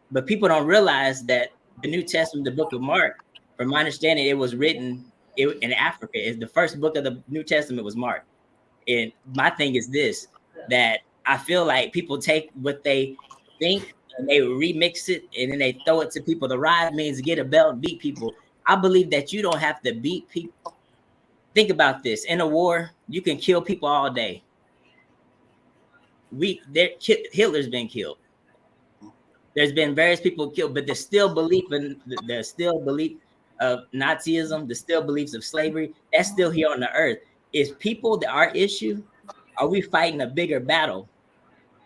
But people don't realize that the New Testament, the book of Mark, from my understanding, it was written in Africa. It's the first book of the New Testament was Mark. And my thing is this, that I feel like people take what they think and they remix it and then they throw it to people. The ride means get a belt and beat people. I believe that you don't have to beat people. Think about this. In a war, you can kill people all day. Hitler's been killed. There's been various people killed, but there's still belief of Nazism, there's still beliefs of slavery. That's still here on the earth. Is people our issue? Are we fighting a bigger battle?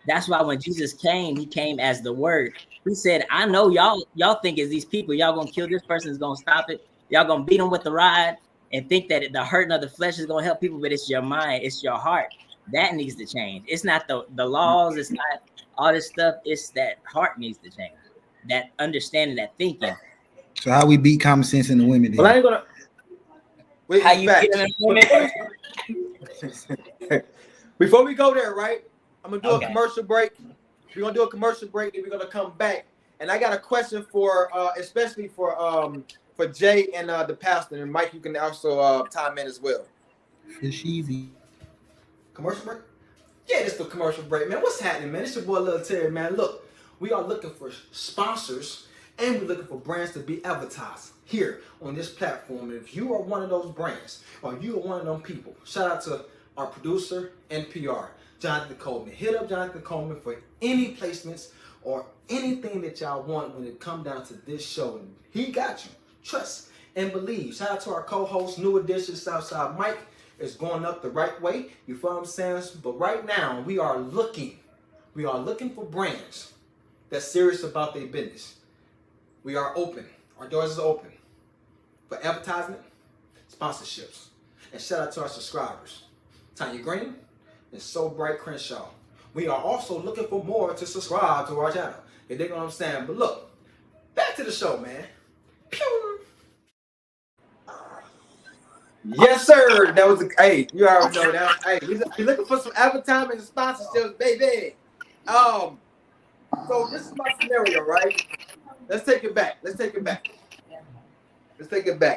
That's why when Jesus came, he came as the word. He said, I know y'all think it's these people, y'all gonna kill this person, is gonna stop it. Y'all gonna beat them with the rod and think that the hurting of the flesh is gonna help people, but it's your mind, it's your heart. That needs to change. It's not the laws, it's not all this stuff, it's that heart needs to change. That understanding, that thinking. So how we beat common sense in the women then? Well, I ain't gonna wait. How you get in women? Before we go there, right? I'm gonna do Okay. a commercial break. We're gonna do a commercial break, then we're gonna come back. And I got a question for especially for Jay and the pastor, and Mike, you can also time in as well. It's easy. Commercial break? Yeah, this is the commercial break, man. What's happening, man? It's your boy Lil T3rry, man. Look, we are looking for sponsors and we're looking for brands to be advertised here on this platform. And if you are one of those brands or you are one of them people, shout out to our producer and PR, Jonathan Coleman. Hit up Jonathan Coleman for any placements or anything that y'all want when it comes down to this show. And he got you. Trust and believe. Shout out to our co-host, New Edition, SouthSide Mike. It's going up the right way. You feel what I'm saying? But right now, we are looking for brands that's serious about their business. We are open. Our doors are open for advertisement, sponsorships. And shout out to our subscribers, Tanya Green and So Bright Crenshaw. We are also looking for more to subscribe to our channel. You dig what I'm saying? But look, back to the show, man. Pew! Yes, sir. That was hey, you already know that. Hey, we're looking for some advertisement and sponsorships, baby. So this is my scenario, right? Let's take it back.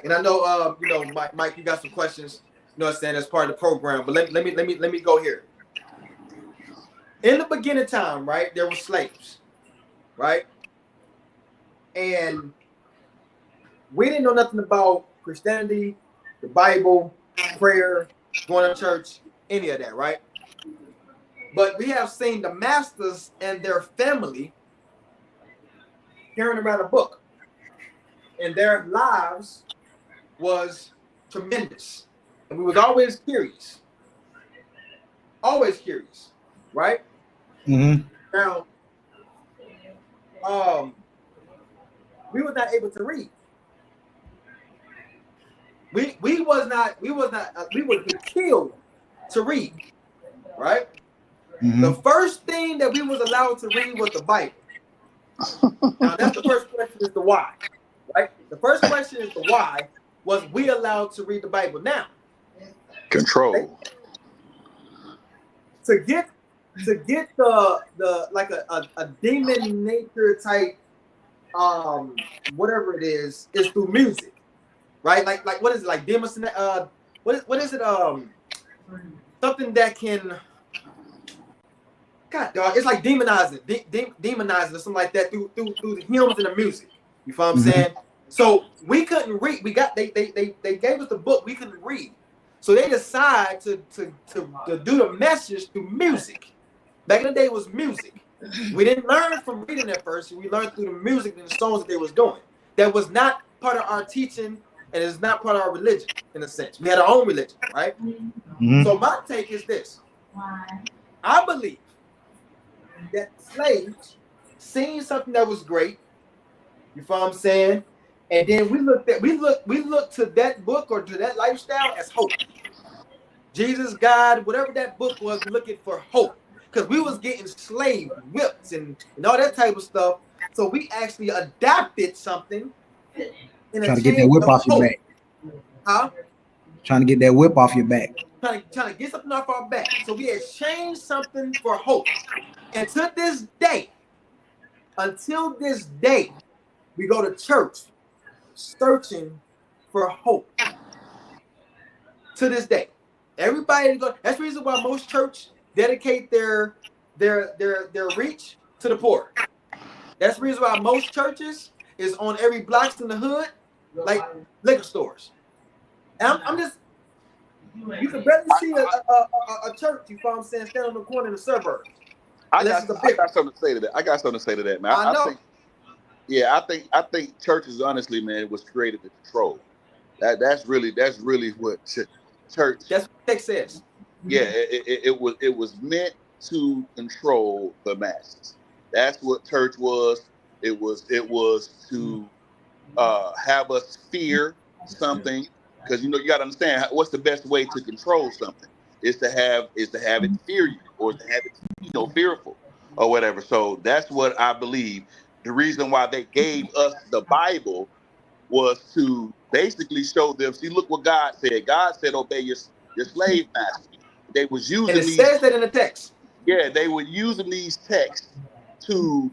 And I know you know, Mike, you got some questions, you know what I'm saying, as part of the program. But let me go here. In the beginning time, right, there were slaves, right? And we didn't know nothing about Christianity, the Bible, prayer, going to church, any of that, right? But we have seen the masters and their family carrying around a book. And their lives was tremendous. And we was always curious. Right? Mm-hmm. Now, we were not able to read. we would be killed to read, right? Mm-hmm. The first thing that we was allowed to read was the Bible. Now that's the first question is the why, right? The first question is the why. Was we allowed to read the Bible? Now, Control. to get the like a demon nature type whatever it is through music, right? Like what is it, like demon what is it something that can, God dog, it's like demonizing demonizing or something like that through the hymns and the music. You feel what I'm saying? So we couldn't read. We got they gave us the book. We couldn't read. So they decided to do the message through music. Back in the day, it was music. We didn't learn from reading at first. We learned through the music and the songs that they was doing. That was not part of our teaching, and it's not part of our religion in a sense. We had our own religion, right? So my take is this: I believe that slaves seen something that was great. You feel what I'm saying? And then we looked to that book or to that lifestyle as hope. Jesus, God, whatever that book was, looking for hope. Because we was getting slave whipped and all that type of stuff. So we actually adapted something in Trying to get that whip off your back. Huh? Trying to get that whip off your back. Trying to get something off our back. So we exchanged something for hope. And to this day, until this day, we go to church searching for hope. To this day, everybody go. That's the reason why most church dedicate their reach to the poor. That's the reason why most churches is on every blocks in the hood, like liquor stores. And I'm just, you can barely see a church. You know what I'm saying? Stand on the corner in the suburbs. I got something to say to that. I got something to say to that, man. I know. I think churches, honestly, man, was created to control. That's really what church. That's what text says. Yeah, it was meant to control the masses. That's what church was. It was to have us fear something, because you got to understand what's the best way to control something is to have it fear you, or to have it fearful or whatever. So that's what I believe. The reason why they gave us the Bible was to basically show them, see, look what God said. God said, obey your slave master. They was using and it says that in the text. Yeah, they were using these texts to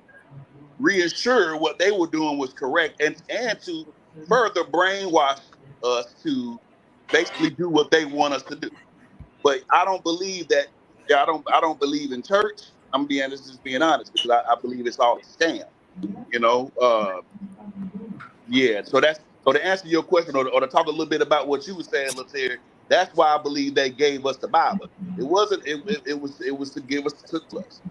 reassure what they were doing was correct, and to further brainwash us to basically do what they want us to do. But I don't believe that. I don't believe in church. I'm being honest, because I believe it's all a scam. Yeah. So to answer your question, or to talk a little bit about what you were saying, Lil T3rry, that's why I believe they gave us the Bible. It wasn't. It was to give us to us.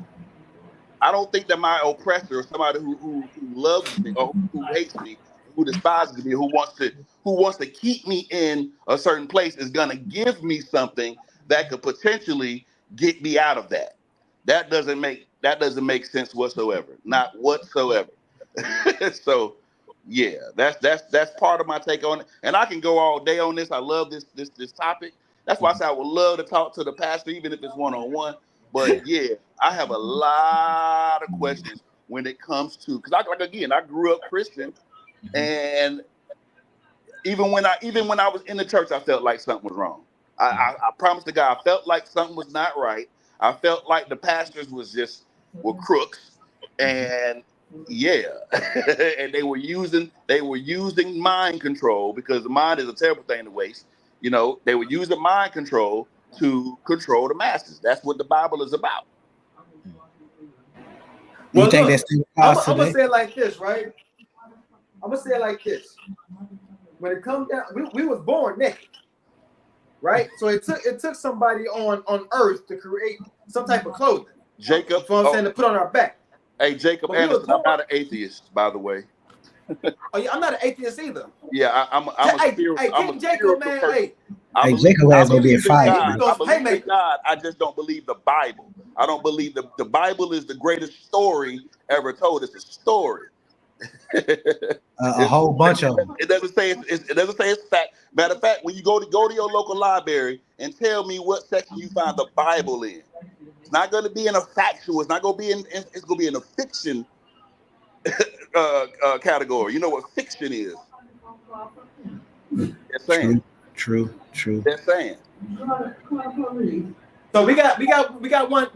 I don't think that my oppressor, or somebody who loves me, or who hates me, who despises me, who wants to keep me in a certain place, is gonna give me something that could potentially get me out of that. That doesn't make sense whatsoever. Not whatsoever. So yeah, that's part of my take on it. And I can go all day on this. I love this topic. That's why I said I would love to talk to the pastor, even if it's one-on-one. But yeah, I have a lot of questions when it comes to, because I grew up Christian, and even when I was in the church, I felt like something was wrong. I promise to God, I felt like something was not right. I felt like the pastors were crooks, and yeah, and they were using mind control, because mind is a terrible thing to waste. They were using mind control to control the masses. That's what the Bible is about. Well, think look, that's I'm gonna say it like this, right? I'm gonna say it like this. When it comes down, we was born naked, right? So it took somebody on earth to create some type of clothing. Jacob, you know what I'm saying, to put on our back. Hey, Jacob Anderson, I'm not an atheist, by the way. Oh yeah, I'm not an atheist either. Yeah, I'm a spiritual Jacob, man. person. Jacob has gonna be a fight. I believe in God. I just don't believe the Bible. I don't believe the Bible is the greatest story ever told. It's a story. A whole bunch of them. It doesn't say it's fact. Matter of fact, when you go to your local library and tell me what section you find the Bible in, it's not going to be in a factual. It's not going to be in. It's going to be in a fiction category. You know what fiction is? They're saying. True. They're saying. So we got one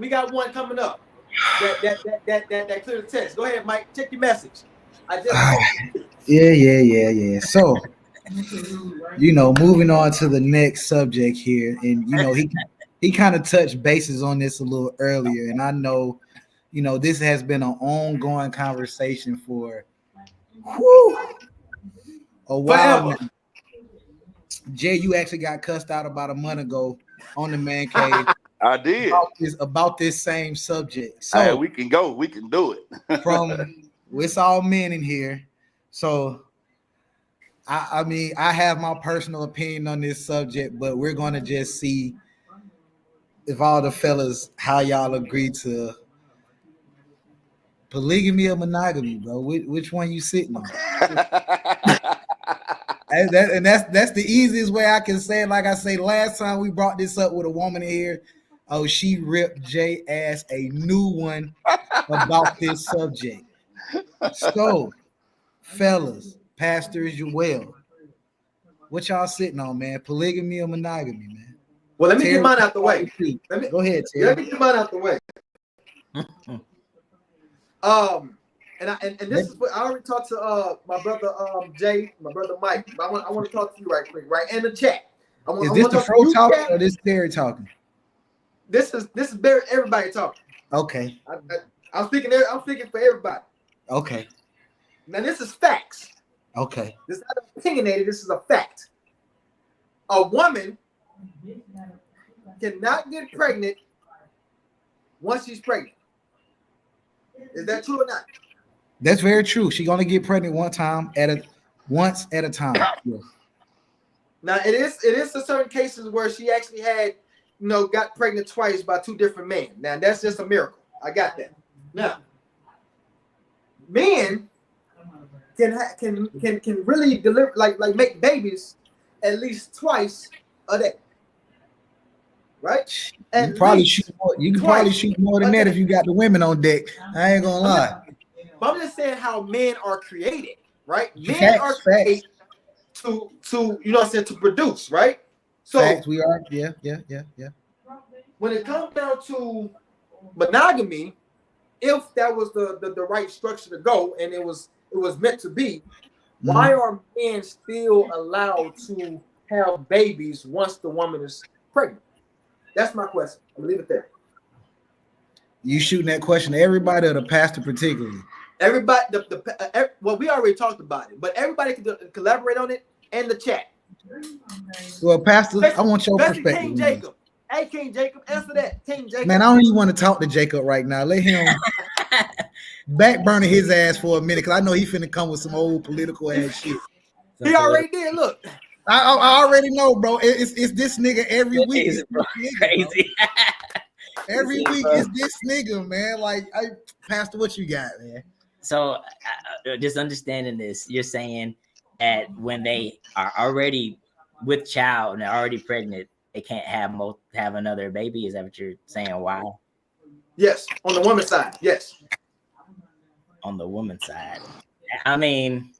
coming up. That clear the text. Go ahead, Mike. Check your message. I just Yeah. So, moving on to the next subject here, and he kind of touched bases on this a little earlier, and I know, this has been an ongoing conversation for a while forever. now. Jay, you actually got cussed out about a month ago on the Man Cave. I did about this same subject. So we can go. We can do it. It's all men in here. So I mean, I have my personal opinion on this subject, but we're gonna just see if all the fellas how y'all agree to polygamy or monogamy, bro. Which one you sitting on? And that's the easiest way I can say it. Like I say, last time we brought this up with a woman in here, she ripped Jay ass a new one about this subject. So, fellas, Pastor Joel, what y'all sitting on, man? Polygamy or monogamy, man? Well, let me get mine out the way. Go ahead, Terry. Let me get mine out the way. And this is what I already talked to my brother Jay, my brother Mike. But I want to talk to you right quick, right? In the chat. Is this the Fro talking or this Terry talking? This is everybody talking. Okay. I'm speaking for everybody. Okay. Now this is facts. Okay. This is not opinionated. This is a fact. A woman cannot get pregnant once she's pregnant. Is that true or not? That's very true. She's gonna get pregnant once at a time. Yes. Now it is a certain cases where she actually had, got pregnant twice by two different men. Now that's just a miracle. I got that. Now, men can really deliver like make babies at least twice a day. Right? You can probably shoot more than that if you got the women on deck. I ain't gonna lie. But I'm just saying how men are created, right? Men are created to to produce, right? So facts, we are, yeah. When it comes down to monogamy, if that was the right structure to go and it was meant to be, why are men still allowed to have babies once the woman is pregnant? That's my question. I'm gonna leave it there. You shooting that question to everybody or the pastor particularly? Everybody, well, we already talked about it, but everybody can collaborate on it in the chat. Well, Pastor, I want your perspective. King Jacob. Hey, King Jacob, answer that. King Jacob. Man, I don't even want to talk to Jacob right now. Let him backburner his ass for a minute, because I know he finna come with some old political ass shit. He already did. Look. I already know, bro. It's this nigga every week. Crazy. Every week is this nigga, man. Like, Pastor, what you got, man? So, just understanding this, you're saying that when they are already with child and they're already pregnant, they can't have another baby. Is that what you're saying? Why? Yes, on the woman's side. Yes. On the woman's side, I mean,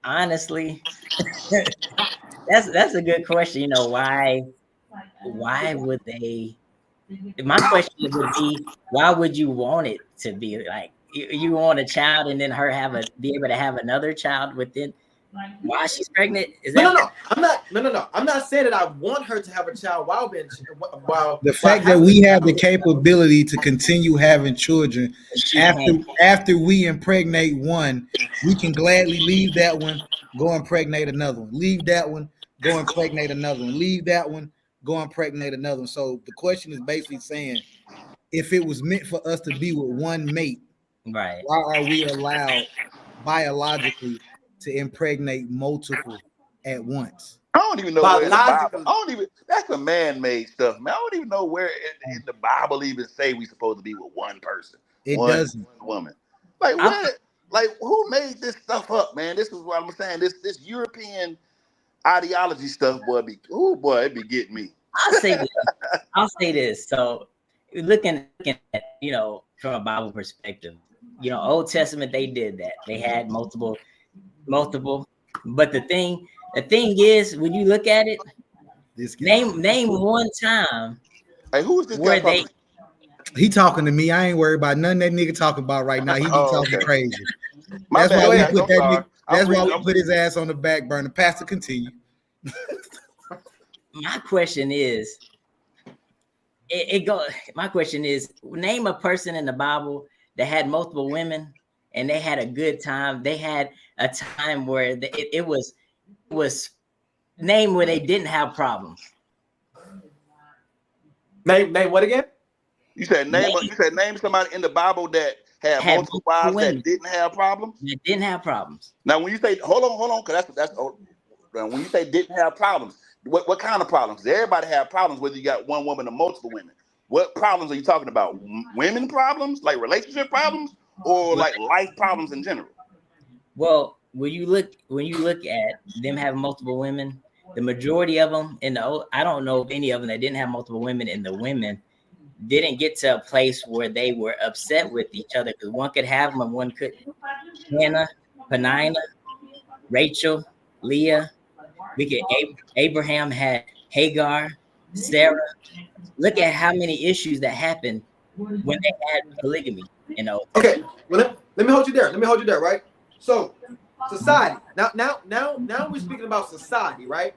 honestly, that's a good question. Why would they? My question would be, why would you want it to be like you want a child and then her be able to have another child within while she's pregnant? Is that no? I'm not saying that I want her to have a child while the fact that we have the capability to continue having children after we impregnate one, we can gladly leave that one, go impregnate another one. Leave that one, go impregnate another one. Leave that one, go impregnate another one. So the question is basically saying, if it was meant for us to be with one mate, right? Why are we allowed biologically to impregnate multiple at once? I don't even know where in the Bible. That's a man-made stuff, man. I don't even know where in the Bible even say we supposed to be with one person. It doesn't. One woman. Like what? Like who made this stuff up, man? This is what I'm saying. This European ideology stuff, boy, it be getting me. I'll say this. So looking at, you know, from a Bible perspective, you know, Old Testament, they did that. They had multiple. But the thing is, when you look at it, name one time. Hey, who is this where guy talking? He talking to me. I ain't worried about nothing that nigga talking about right now. He be talking crazy. That's why we bad, put that nigga, that's why we I'm put his ass on the back burner. Pastor, continue. My question is, my question is, name a person in the Bible that had multiple women and they had a good time. They had a time where it was name where they didn't have problems. Name what again? You said name somebody in the Bible that had multiple wives that didn't have problems. That didn't have problems. Now, when you say hold on, because that's when you say didn't have problems, what kind of problems? Everybody have problems, whether you got one woman or multiple women. What problems are you talking about? Women problems, like relationship problems, or like life problems in general? Well, when you look at them having multiple women, the majority of them I don't know of any of them that didn't have multiple women, and the women didn't get to a place where they were upset with each other, because one could have them and one couldn't. Hannah, Penina, Rachel, Leah. Abraham had Hagar, Sarah. Look at how many issues that happened when they had polygamy. You know. Okay, well let me hold you there. Right. So society. Now we're speaking about society, right?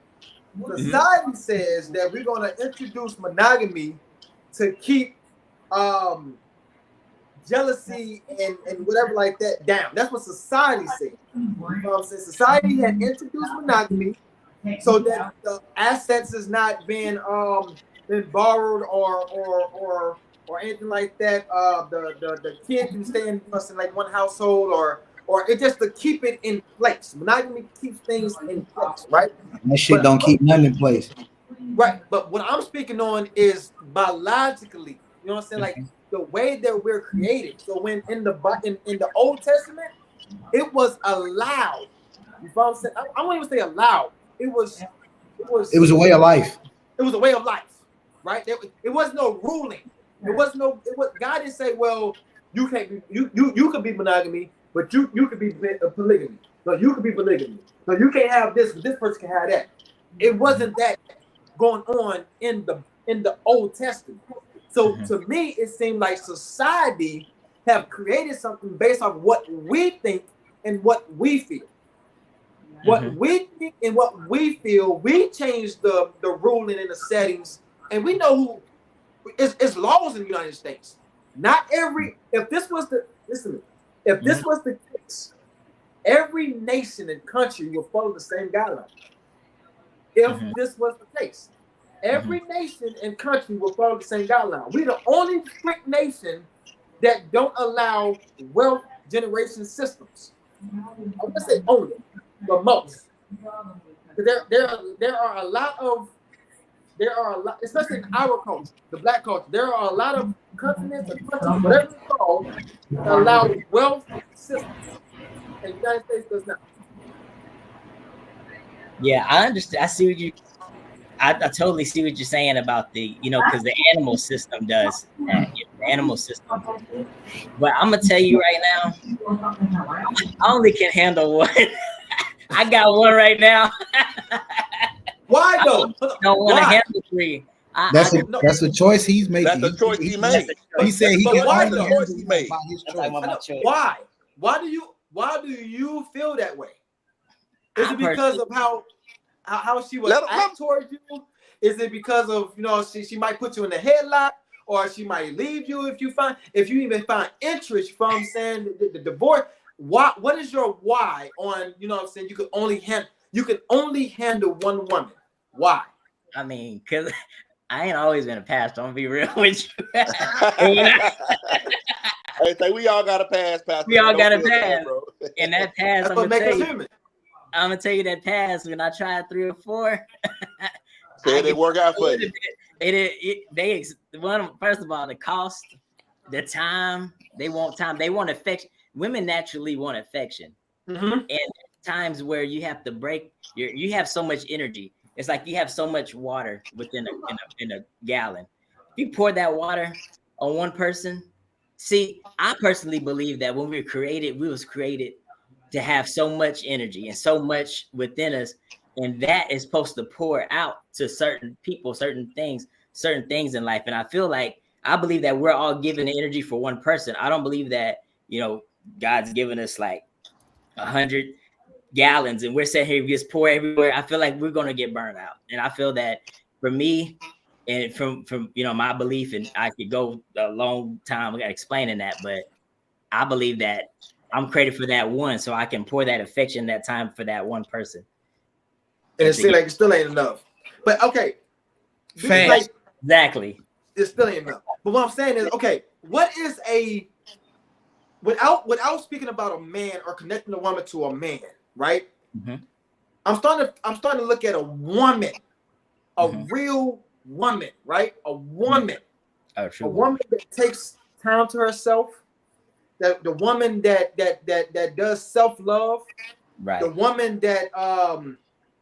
Society says that we're going to introduce monogamy to keep jealousy and whatever like that down. That's what society said. You know what I'm saying? Society had introduced monogamy so that the assets is not being been borrowed or anything like that. The kid can stay in like one household or it just to keep it in place. Monogamy keeps things in place, right? That shit don't keep nothing in place. Right, but what I'm speaking on is biologically. You know what I'm saying? Like the way that we're created. So when in the Old Testament, it was allowed. You know what I'm saying? I won't even say allowed. It was a way of life. It was a way of life, right? It was no ruling. God didn't say, well, you can't be you could be monogamy, but you could be polygamy. No, you could be polygamy. No, you can't have this, but this person can have that. It wasn't that going on in the Old Testament. So to me, it seemed like society have created something based off what we think and what we feel. What we think and what we feel, we change the ruling and the settings, and we know who it's laws in the United States. Not every if this was the case, every nation and country will follow the same guidelines. If this was the case, every nation and country will follow the same guideline. We're the only strict nation that don't allow wealth generation systems. I'm gonna say only, but most. There are a lot, especially in our culture, the black culture. There are a lot of continents or countries, whatever it's called, that allow wealth systems, and the United States does not. Yeah, I understand. I totally see what you're saying about because the animal system does that. The animal system. But I'm gonna tell you right now, I only can handle one. I got one right now. Why though? I don't want to handle three. That's a choice he's making. That's a choice he made. He said he can why only though? handle his by his choice. Why? Why do you feel that way? Is it because of how she was act towards you? Is it because of she might put you in the headlock, or she might leave you if you even find interest? You know what I'm saying? The divorce. What is your why on what I'm saying? You could only handle one woman. Why? I mean, because I ain't always been a pastor. I'm gonna be real with you. Hey, say we all got a pass, Pastor. We all got a pass, bro. And that pass, I'm gonna tell you that pass when I tried 3 or 4. So it didn't work out for you. First of all, the cost, the time. They want time. They want affection. Women naturally want affection, and times where you have to break you have so much energy. It's like you have so much water within in a gallon. If you pour that water on one person, see, I personally believe that when we was created to have so much energy and so much within us, and that is supposed to pour out to certain people, certain things in life. And I believe that we're all given the energy for one person. I don't believe that, God's given us like 100 gallons and we're sitting here just pour everywhere. I feel like we're going to get burned out. And I feel that for me, and from my belief, and I could go a long time explaining that, but I believe that I'm created for that one, so I can pour that affection, that time for that one person. And it seems like it still ain't enough. But okay, like, exactly, it still ain't enough. But what I'm saying is, okay, what is without speaking about a man or connecting a woman to a man, right? Mm-hmm. I'm starting to look at a woman, a real woman, right? A woman, a woman that takes time to herself, that the woman that does self-love, right? The woman that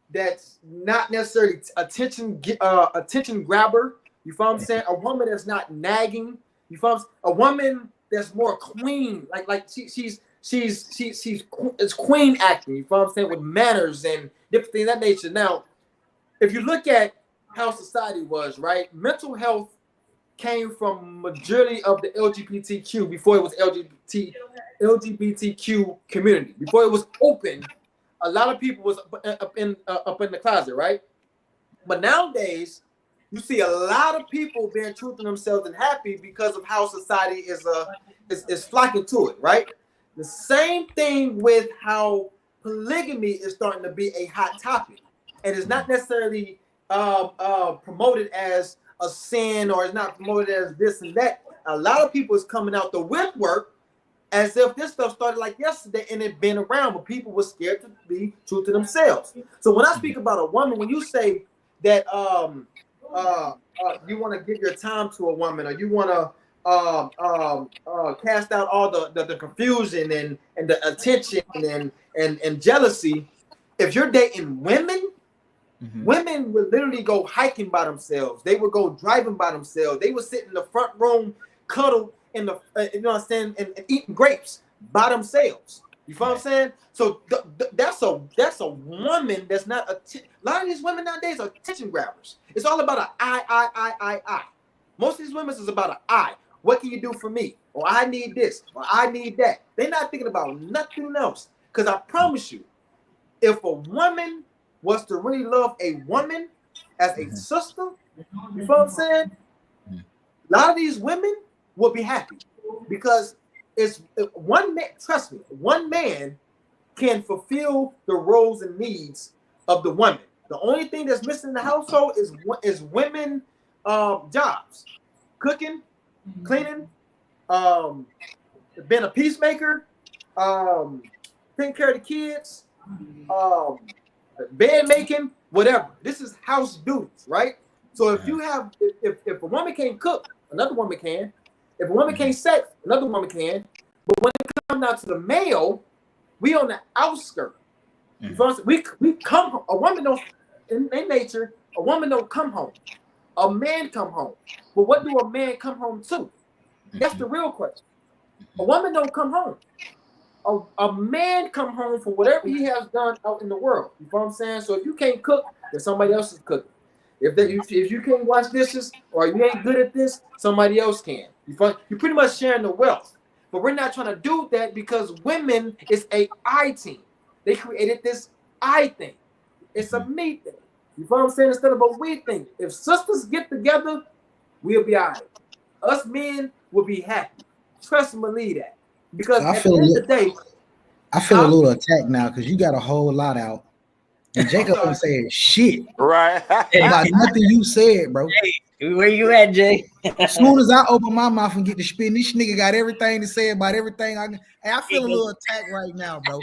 that's not necessarily attention grabber. You feel what I'm saying? A woman that's not nagging. You feel what I'm saying? A woman that's more queen, like she's queen acting. You feel what I'm saying? With manners and different things of that nature. Now, if you look at how society was, right? Mental health came from majority of the LGBTQ before it was LGBTQ community. Before it was open, a lot of people was up in the closet, right? But nowadays, you see a lot of people being true to themselves and happy because of how society is flocking to it, right? The same thing with how polygamy is starting to be a hot topic, and it's not necessarily promoted as a sin, or it's not promoted as this and that. A lot of people is coming out the woodwork as if this stuff started like yesterday and it been around, but people were scared to be true to themselves. So when I speak about a woman, when you say that you want to give your time to a woman, or you want to cast out all the confusion and the attention and jealousy, if you're dating women, women would literally go hiking by themselves. They would go driving by themselves. They would sit in the front room, cuddle in the you know what I'm saying, and eating grapes by themselves. You feel what I'm saying? So that's a woman that's not a lot of these women nowadays are attention grabbers. It's all about an I. Most of these women is about an I. What can you do for me? Or I need this, or I need that. They're not thinking about nothing else. Because I promise you, if a woman was to really love a woman as a sister, you feel what I'm saying? A lot of these women will be happy, because it's one man. Trust me, one man can fulfill the roles and needs of the woman. The only thing that's missing in the household is women jobs, cooking, cleaning, being a peacemaker, taking care of the kids, bed making, whatever. This is house duties, right? So if you have, if a woman can't cook, another woman can. If a woman can't sex, another woman can. But when it comes down to the male, we on the outskirts. We come home. A woman don't, in nature, a woman don't come home. A man come home. But what do a man come home to? That's the real question. A woman don't come home. A man come home for whatever he has done out in the world. You know what I'm saying? So if you can't cook, then somebody else is cooking. If you can't wash dishes, or you ain't good at this, somebody else can. You're pretty much sharing the wealth. But we're not trying to do that, because women is a I team. They created this I thing. It's a me thing. You know what I'm saying? Instead of a we thing. If sisters get together, we'll be all right. Us men will be happy. Trust and believe that. Because at the end of the day, I feel a little attacked now, because you got a whole lot out. And Jacob ain't saying shit. Right. About nothing you said, bro. Hey, where you at, Jay? As soon as I open my mouth and get to spin, this nigga got everything to say about everything. I feel a little attacked right now, bro.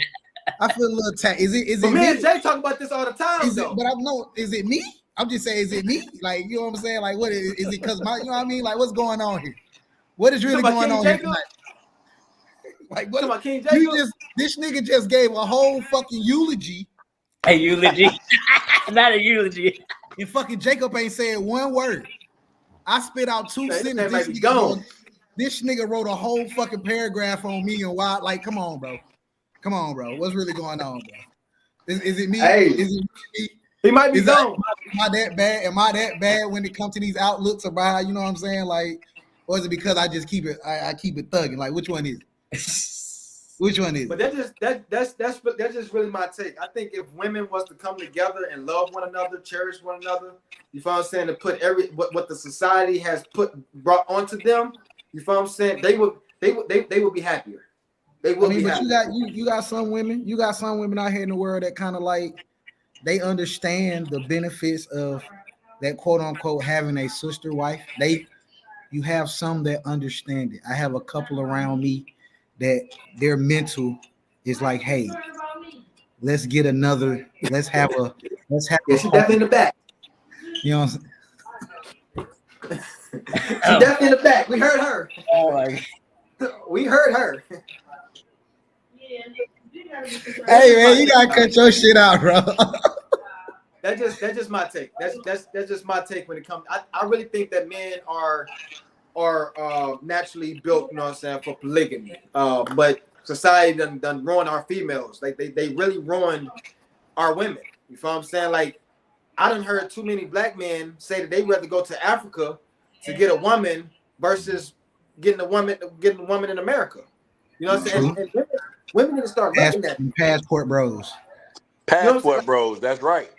I feel a little attacked. Is it but me? Me and Jay talk about this all the time, Is though. it, but I know, is it me? I'm just saying, is it me? Like, you know what I'm saying? Like, what is it? Because my, you know what I mean? Like, what's going on here? What is really going on here tonight? Like Talking what? about King You Jacob? this nigga just gave a whole fucking eulogy, A eulogy, not a eulogy. and fucking Jacob ain't said one word. I spit out 2 Man, this sentences. man might be gone. This nigga wrote a whole fucking paragraph on me and why. Like, come on, bro. Come on, bro. What's really going on, bro? Is it me? Hey. Is it me? He might be gone. Am I that bad? Am I that bad when it comes to these outlooks about, you know what I'm saying? Like, or is it because I just keep it, I keep it thugging? Like, which one is it? Which one is But it? that's just really my take. I think if women was to come together and love one another, cherish one another, you feel what I'm saying, to put what the society has brought onto them, you feel what I'm saying, they would be happier. They would be but happier. you got some women out here in the world that kind of like they understand the benefits of that quote unquote having a sister wife. You have some that understand it. I have a couple around me that their mental is like, hey, let's have Yeah, a she's definitely in the back. You know what I'm saying? She's definitely in the back. We heard her. Oh my God. We heard her. Hey man, you gotta cut your shit out, bro. That's just my take. That's just my take when it comes. I really think that men are naturally built, you know what I'm saying, for polygamy. But society done ruined our females. Like they really ruined our women. You feel what I'm saying? Like I done heard too many black men say that they'd rather go to Africa to get a woman versus getting a woman in America. You know what I'm saying? And women need to start looking at passport bros. Passport bros, that's right.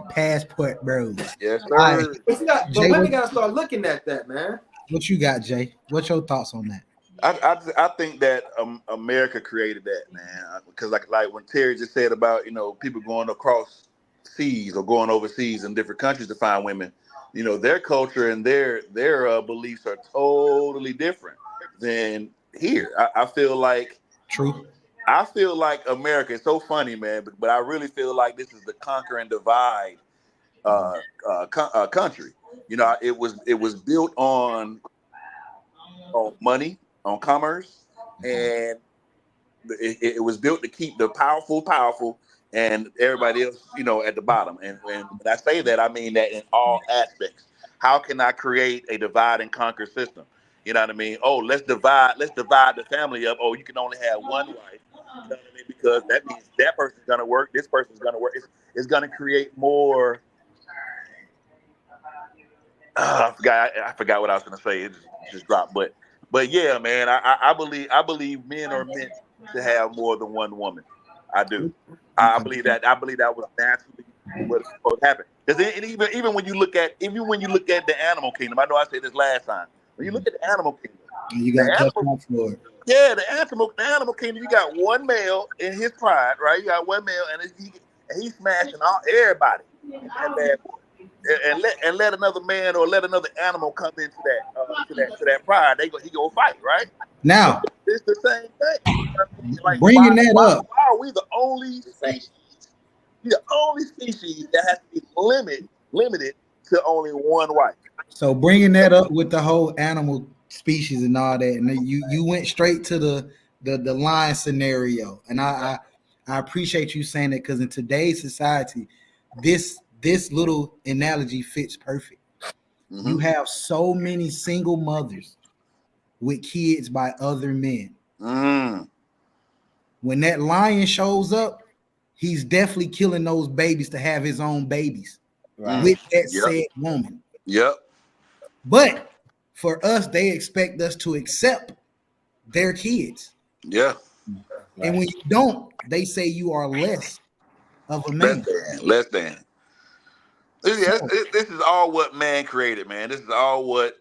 Passport bros. Yes, sir. Right. But women gotta start looking at that, man. What you got, Jay? What's your thoughts on that? I think that America created that, man. Because like when Terry just said about people going across seas or going overseas in different countries to find women, their culture and their beliefs are totally different than here. I feel like true. I feel like America is so funny, man. But I really feel like this is the conquer and divide country. It was built on money, on commerce, and it was built to keep the powerful and everybody else, at the bottom. And when I say that, I mean that in all aspects. How can I create a divide and conquer system? You know what I mean? Oh, let's divide the family up. Oh, you can only have one wife. You know what I mean? Because that means that person's gonna work, this person's gonna work. It's gonna create more. I forgot what I was gonna say. It just dropped. But yeah, man, I believe men are meant to have more than one woman. I do. I believe that was naturally what is supposed to happen. Because even when you look at the animal kingdom, I know I said this last time. When you look at the animal kingdom, you got for it. Yeah, the animal kingdom, you got one male in his pride, right? You got one male, and he's smashing everybody. And let another man or let another animal come into that pride. He go fight, right? Now it's the same thing. Like, bringing that up. Why are we the only species? The only species that has to be limited to only one wife. So bringing that up with the whole animal species and all that, and you went straight to the lion scenario, and I appreciate you saying that, because in today's society, this little analogy fits perfect. Mm-hmm. You have so many single mothers with kids by other men. Mm. When that lion shows up, he's definitely killing those babies to have his own babies with that said woman. Yep. But for us, they expect us to accept their kids. Yeah. And when you don't, they say you are less of a man. Less than. This is all what man created, man. This is all what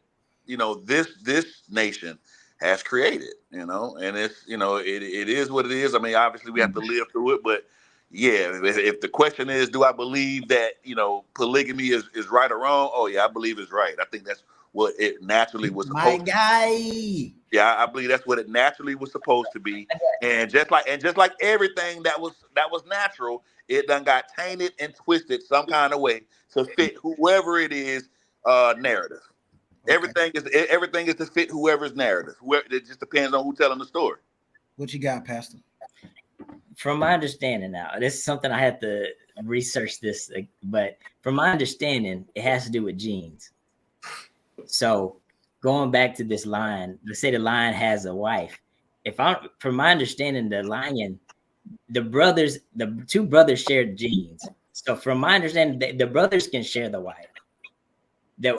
this nation has created, and it's it is what it is. I mean, obviously we have to live through it, but yeah, if the question is, do I believe that polygamy is right or wrong? Oh yeah, I believe it's right. I think that's what it naturally was supposed to be. My guy. Yeah, I believe that's what it naturally was supposed to be. And just like everything that was natural, it done got tainted and twisted some kind of way to fit whoever it is narrative. Okay. Everything is to fit whoever's narrative. It just depends on who's telling the story. What you got, Pastor? From my understanding now, this is something I had to research this, but from my understanding, it has to do with genes. So going back to this lion, let's say the lion has a wife. From my understanding, the two brothers share genes. So from my understanding, the brothers can share the wife.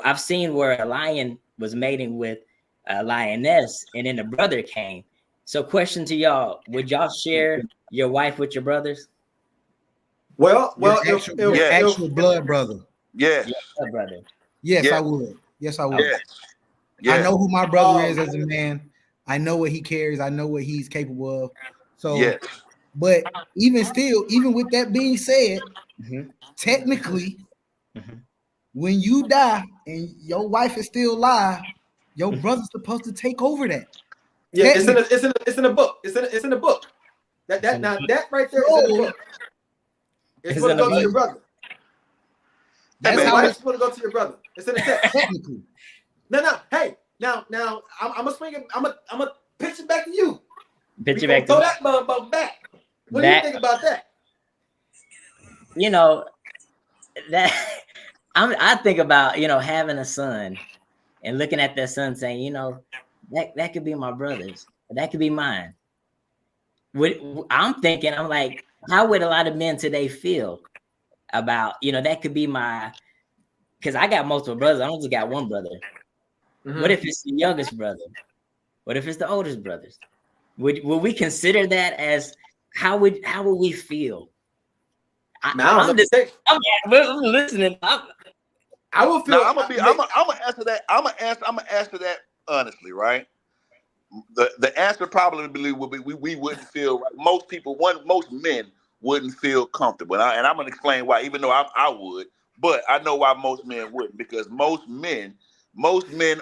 I've seen where a lion was mating with a lioness, and then the brother came. So question to y'all, would y'all share your wife with your brothers? Well, Your actual blood brother. Yes. Yeah, brother. Yes, I would. Yes, I would. Yes. Yes. I know who my brother is as a man. I know what he carries. I know what he's capable of. So, yes. But even still, even with that being said, technically, when you die and your wife is still alive, your brother's supposed to take over that. Yeah, it's in the book. It's in the book. That right there is in the book. It's supposed to go to your brother. That's your how wife's it's supposed to go to your brother. It's in the text. technically. No. Hey, now, I'm gonna swing it. I'm gonna pitch it back to you. Pitch it back throw to that motherfucker back. What do you think about that? You know, that I think about, having a son and looking at that son saying, that could be my brother's, that could be mine. I'm like, how would a lot of men today feel about, that could be because I got multiple brothers. I don't just got one brother. What if it's the youngest brother? What if it's the oldest brothers? Would we consider that as how would we feel? I'm listening. I will feel. Now, I'm gonna answer that. I'm gonna answer that honestly, right? The answer probably would be we wouldn't feel right. Most men wouldn't feel comfortable, and I'm gonna explain why. Even though I would, but I know why most men wouldn't, because most men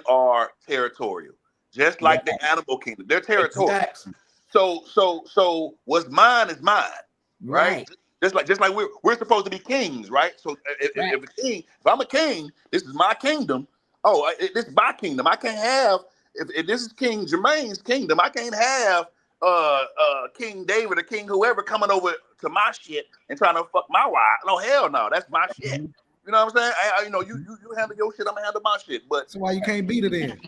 are territorial, just like the animal kingdom. They're territorial. Exactly. So what's mine is mine, right? Just like we're supposed to be kings, right? So if I'm a king, this is my kingdom. Oh, this is my kingdom. I can't have if this is King Jermaine's kingdom. I can't have King David or King whoever coming over to my shit and trying to fuck my wife. No, hell no, that's my shit. You know what I'm saying? You handle your shit, I'm gonna handle my shit. But so why you can't beat it in?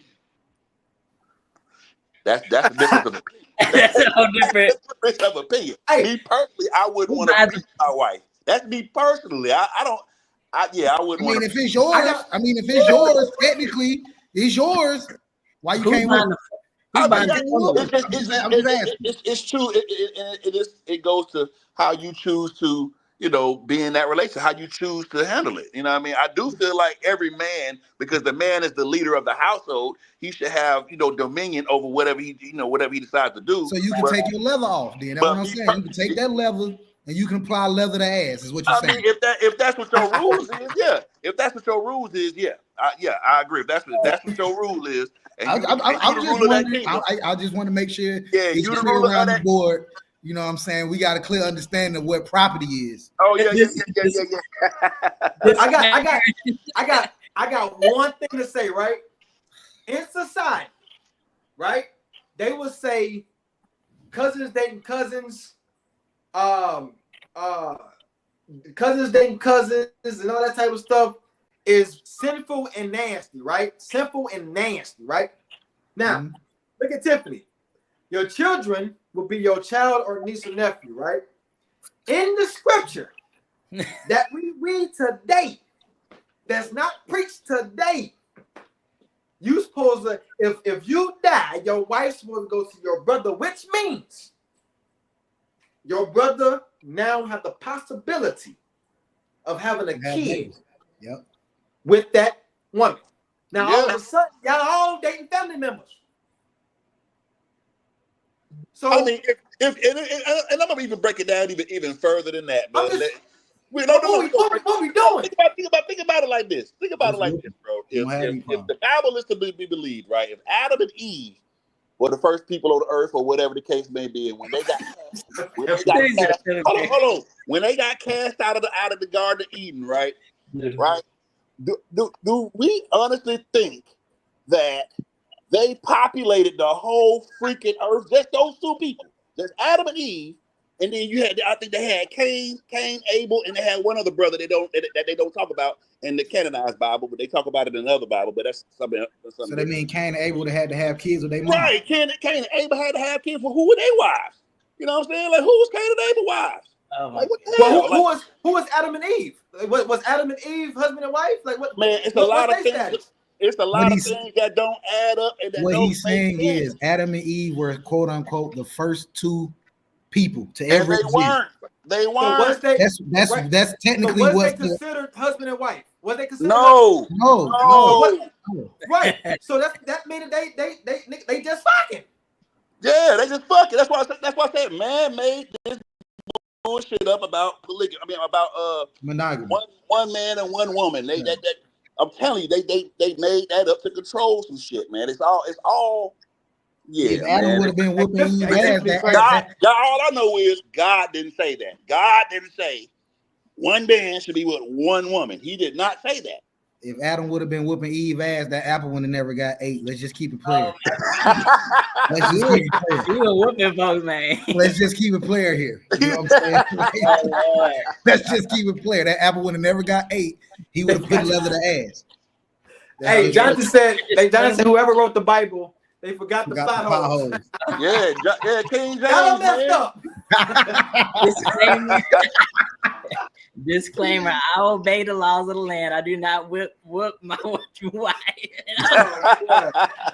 That's the difference of opinion. That's a whole different opinion. Hey, me personally, I wouldn't want to beat my wife. That's me personally. I wouldn't want to. If it's yours, if it's yours, technically, it's yours. Why you can't win? It's true. It goes to how you choose to, be in that relationship, how you choose to handle it. You know what I mean? I do feel like every man, because the man is the leader of the household, he should have, dominion over whatever he decides to do. So you can take your leather off, then. That's what I'm saying. You can take that leather and you can apply leather to ass, is what you're saying. If that's what your rules is, yeah. If that's what your rules is, yeah. I agree. If that's what your rule is, I just want to make sure it's clear around the board. You know what I'm saying? We got a clear understanding of what property is. Oh yeah. I got one thing to say, right? In society, right? They would say cousins dating cousins, cousins dating cousins, and all that type of stuff is sinful and nasty, right? Simple and nasty, right? Now, look at Tiffany. Your children will be your child or niece or nephew, right? In the scripture that we read today, that's not preached today, you supposed to, if you die, your wife's supposed to go to your brother, which means your brother now have the possibility of having a kid with that woman. Now, all of a sudden, y'all all dating family members. So I mean, and I'm gonna even break it down even further than that. But what we doing? Think about it like this. Think about it like this, bro. If the Bible is to be believed, right? If Adam and Eve were the first people on the earth, or whatever the case may be, and when they got when they got cast out of the Garden of Eden, right? Right? Do we honestly think that they populated the whole freaking earth, just those two people? There's Adam and Eve, and then you had, I think they had Cain, Abel, and they had one other brother that they don't talk about in the canonized Bible, but they talk about it in another Bible. But that's something. So they mean Cain and Abel had to have kids with their mom. Right? Cain and Abel had to have kids. For who were their wives? You know what I'm saying? Like, who was Cain and Abel's wives? Like, what the hell? Who was Adam and Eve? Like, was Adam and Eve husband and wife? Like, what? Man, it's a lot of things. It's a lot of things that don't add up. And that what don't he's saying is Adam and Eve were quote unquote the first two people to ever exist. They weren't. So that's technically so what they considered husband and wife. Was they considered? No. Right. So that means they just fucking. Yeah, they just fucking. That's why I said man made this bullshit up about polygamy. I mean about monogamy. One man and one woman. I'm telling you, they made that up to control some shit, man. It's all. Yeah, if Adam would have been whooping Eve ass, all I know is God didn't say that. God didn't say one man should be with one woman. He did not say that. If Adam would have been whooping Eve ass, that apple would have never got ate. Let's just keep it player. Let's just keep it player. You a whooping folks, man. Let's just keep it player here. You know what I'm saying? Let's just keep it player. That apple would have never got ate. He would have put leather to ass. Hey, Jonathan said whoever wrote the Bible, they forgot the potholes. Yeah, King James. Y'all messed up. Disclaimer: I obey the laws of the land. I do not whip my wife.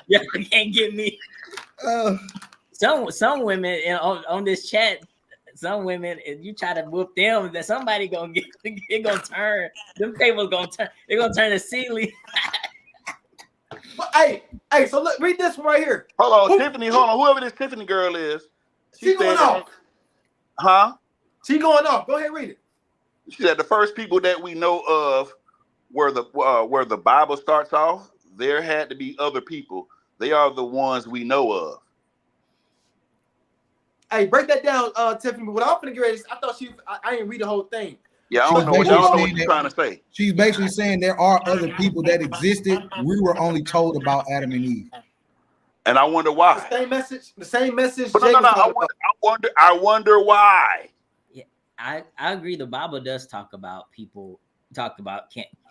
Y'all can't get me. Some women on this chat. Some women, if you try to whoop them, that somebody gonna get it gonna turn. Them tables gonna turn. They're gonna turn to ceiling. Hey, so look, read this one right here. Hold on, Tiffany. Hold on, whoever this Tiffany girl is. She going off. Huh? She going off. Go ahead, read it. She said the first people that we know of where the Bible starts off, there had to be other people. They are the ones we know of. Hey, break that down, Tiffany. But what I'm gonna get ready is, I didn't read the whole thing. Yeah, I don't know what you're trying to say. She's basically saying there are other people that existed. We were only told about Adam and Eve. And I wonder why. The same message. But I wonder why. Yeah, I agree. The Bible does talk about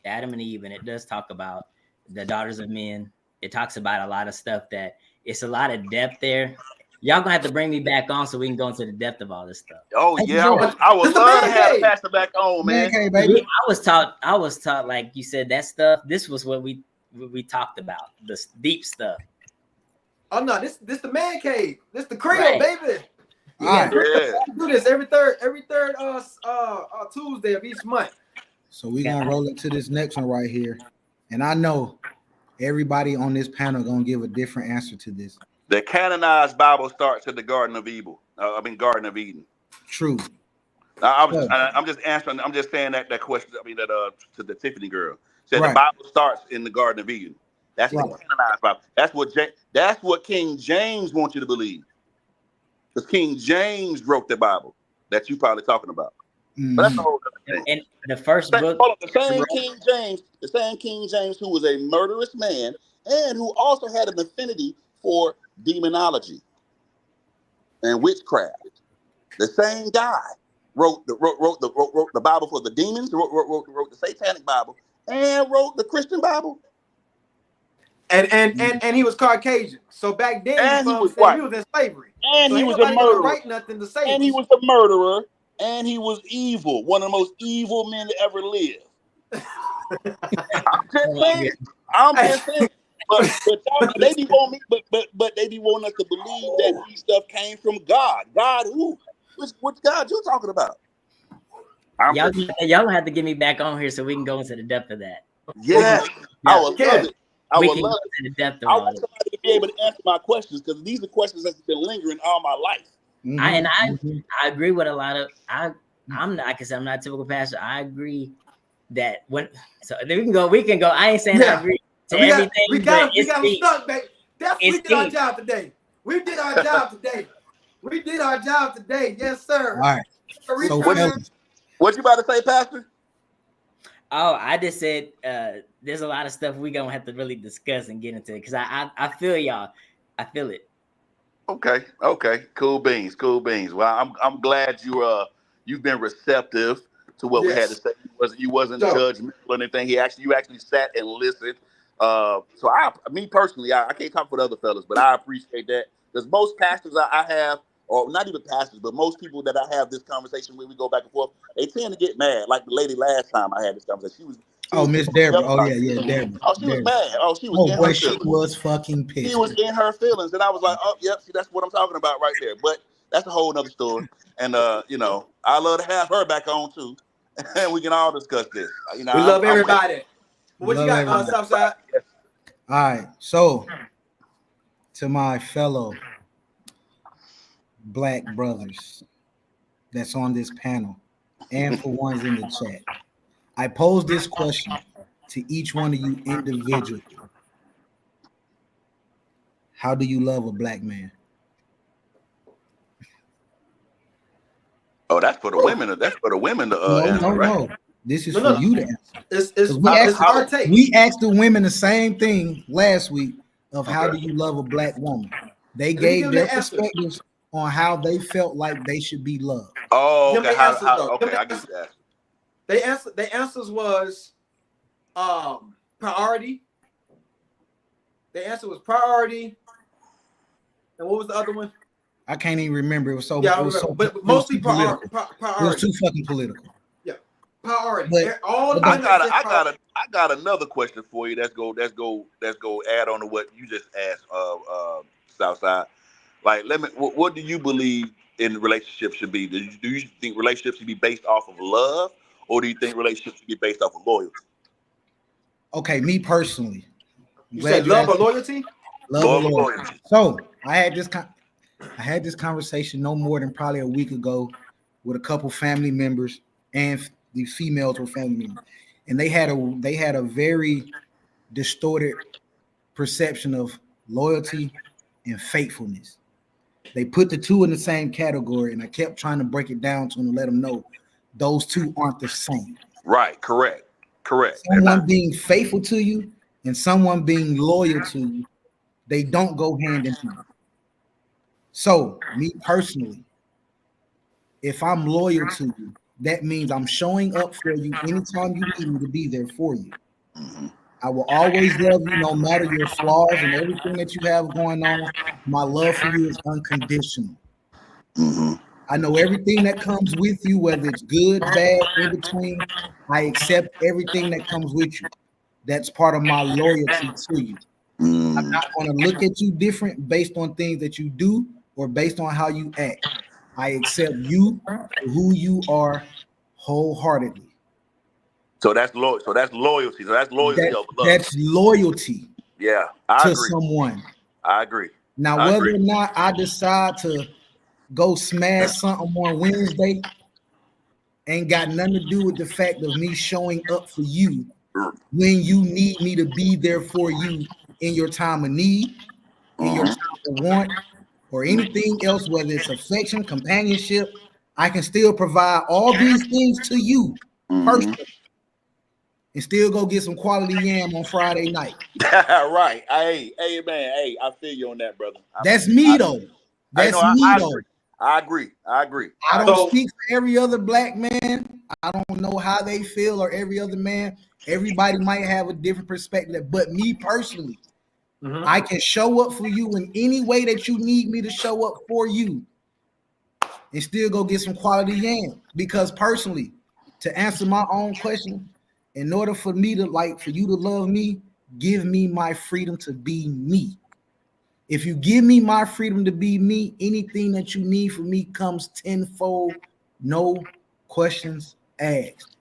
Adam and Eve, and it does talk about the daughters of men. It talks about a lot of stuff that it's a lot of depth there. Y'all gonna have to bring me back on so we can go into the depth of all this stuff. Oh yeah, I would love to have Pastor back on, man. Okay, baby. I was taught like you said that stuff. This was what we talked about, the deep stuff. Oh no, this the man cave. This the Creole, baby. Yeah. We do this every third Tuesday of each month. So we're gonna roll into this next one right here, and I know everybody on this panel gonna give a different answer to this. The canonized Bible starts at the Garden of Garden of Eden. True. I'm just answering. I'm just saying that question. To the Tiffany girl said the Bible starts in the Garden of Eden. That's the canonized Bible. That's what King James wants you to believe. Because King James wrote the Bible that you probably talking about. Mm-hmm. But that's a whole other thing. And the first book, the same King James who was a murderous man and who also had an affinity for demonology and witchcraft. The same guy wrote the Bible for the demons, wrote the Satanic Bible, and wrote the Christian Bible. And he was Caucasian. So back then he was in slavery. And he was a murderer. Write nothing to say. And he was a murderer. And he was evil. One of the most evil men to ever live. I'm just saying. But they be wanting me, but they be wanting us to believe that these stuff came from God. God who? Which God you talking about? Y'all have to get me back on here so we can go into the depth of that. Yes, I would love it. I would love it. The depth of I want somebody to be able to answer my questions because these are questions that's been lingering all my life. Mm-hmm. I agree with a lot of I'm not, because I'm not a typical pastor. I agree that we can go. I ain't saying I agree to everything. We got him stuck, baby. We did our job today. We did our job today. Yes, sir. All right. So what you about to say, Pastor? Oh, I just said there's a lot of stuff we gonna have to really discuss and get into because I feel y'all. I feel it. Okay. Cool beans. Well, I'm glad you've been receptive to what we had to Yes. say. You wasn't So judgmental or anything. You actually sat and listened. So me personally, I can't talk for the other fellas, but I appreciate that because most pastors I have, or not even pastors, but most people that I have this conversation with, we go back and forth. They tend to get mad. Like the lady last time I had this conversation, she Oh, was Miss getting on me Deborah. up Oh about yeah, it. Deborah. Oh, she was Deborah. mad. Oh, she was Oh in boy, her she feelings. was fucking She pissed. was in her feelings, and I was like, "Oh, yep, see, that's what I'm talking about right there." But that's a whole nother story. And I love to have her back on too, and we can all discuss this. we love I'm ready. everybody. What you Love got, everybody. Southside? All right, so to my fellow black brothers that's on this panel, and for ones in the chat, I pose this question to each one of you individually. How do you love a black man? Oh, that's for the women. That's for the women to answer, right? No. This is No, for no, no. you to answer. It's Because it's our take. we asked the women the same thing last week of how do you love a black woman? They Let me give gave them their the answers. perspectives on how they felt like they should be loved. Oh, Give okay. them the answers though. Give Okay, them I the get answers. that. The answers was priority. The answer was priority. And what was the other one? I can't even remember. It was so Yeah, I it don't was remember. so But it was mostly too political. priority. It was too fucking political. Yeah, priority. But All the but women said priority. I got another question for you. Let's go add on to what you just asked, Southside. Like, what do you believe in relationships should be? Do you think relationships should be based off of love, or do you think relationships should be based off of loyalty? okay, me personally, I'm You glad said you love asked. or loyalty? Love or loyalty. So I had this conversation no more than probably a week ago with a couple family members, and the females were family members, and they had a very distorted perception of loyalty and faithfulness. They put the two in the same category, and I kept trying to break it down to them and let them know those two aren't the same. Right. Correct. Someone being faithful to you and someone being loyal to you, they don't go hand in hand. So, me personally, if I'm loyal to you, that means I'm showing up for you anytime you need me to be there for you. Mm-hmm. I will always love you no matter your flaws and everything that you have going on. My love for you is unconditional. Mm-hmm. I know everything that comes with you, whether it's good, bad, in between. I accept everything that comes with you. That's part of my loyalty to you. I'm Mm-hmm. not going to look at you different based on things that you do or based on how you act. I accept you for who you are wholeheartedly. So that's loyalty. So that's loyalty over love. That's loyalty Yeah, I to agree. someone. I agree. Now, whether or not I decide to go smash something on Wednesday ain't got nothing to do with the fact of me showing up for you when you need me to be there for you in your time of need, in your time of want, or anything else, whether it's affection, companionship. I can still provide all these things to you personally and still go get some quality yam on Friday night. Right. Hey, man. Hey, I feel you on that, brother. That's me though. That's me though. I agree. I don't speak for every other black man. I don't know how they feel or every other man. Everybody might have a different perspective, but me personally, I can show up for you in any way that you need me to show up for you and still go get some quality yam. Because personally, to answer my own question, in order for me to for you to love me, give me my freedom to be me. If you give me my freedom to be me, anything that you need from me comes tenfold, no questions asked.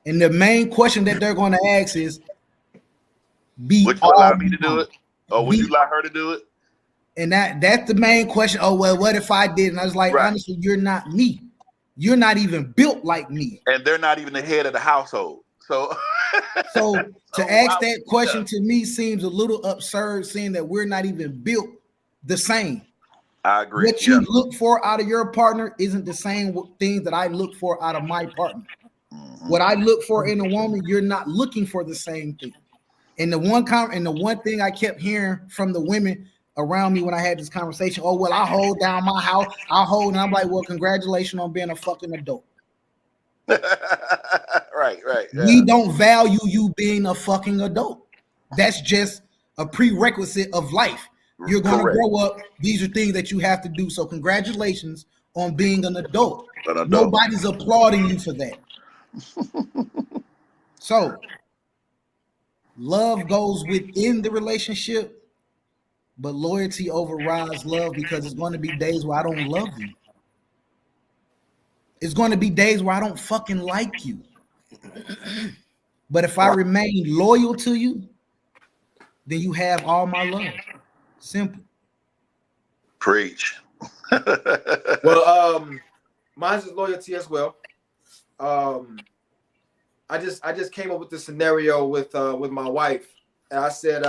And the main question that they're going to ask is, would you allow me to do it? Or would you allow her to do it? And that's the main question. Oh, well, what if I did? And I was like, honestly, you're not me. You're not even built like me. And they're not even the head of the household. So to ask that question to me seems a little absurd, seeing that we're not even built the same. I agree. What you look for out of your partner isn't the same things that I look for out of my partner. What I look for in a woman, you're not looking for the same thing. And the one thing I kept hearing from the women around me when I had this conversation. Oh, well, I hold down my house. I hold, and I'm like, well, congratulations on being a fucking adult. Right. Yeah. We don't value you being a fucking adult. That's just a prerequisite of life. You're going to grow up. These are things that you have to do. So congratulations on being an adult. Nobody's applauding you for that. So love goes within the relationship, but loyalty overrides love, because it's going to be days where I don't love you. It's going to be days where I don't fucking like you. But if I remain loyal to you, then you have all my love. Simple. Preach. Well, mine's is loyalty as well. I just came up with this scenario with my wife, and I said,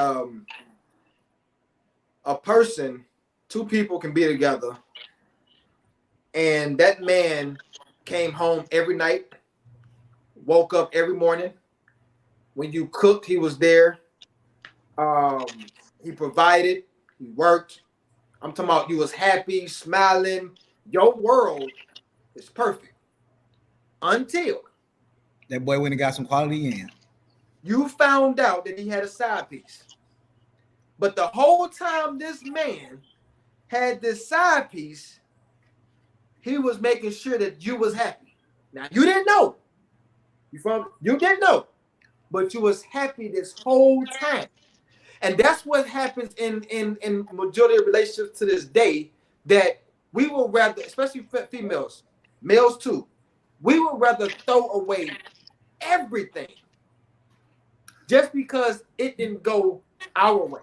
two people can be together, and that man came home every night, woke up every morning. When you cooked, he was there. He provided, he worked. I'm talking about you was happy, smiling. Your world is perfect. Until that boy went and got some quality in. You found out that he had a side piece. But the whole time this man had this side piece, he was making sure that you was happy. Now, you didn't know. You didn't know. But you was happy this whole time. And that's what happens in majority of relationships to this day, that we will rather, especially females, males too, we would rather throw away everything just because it didn't go our way.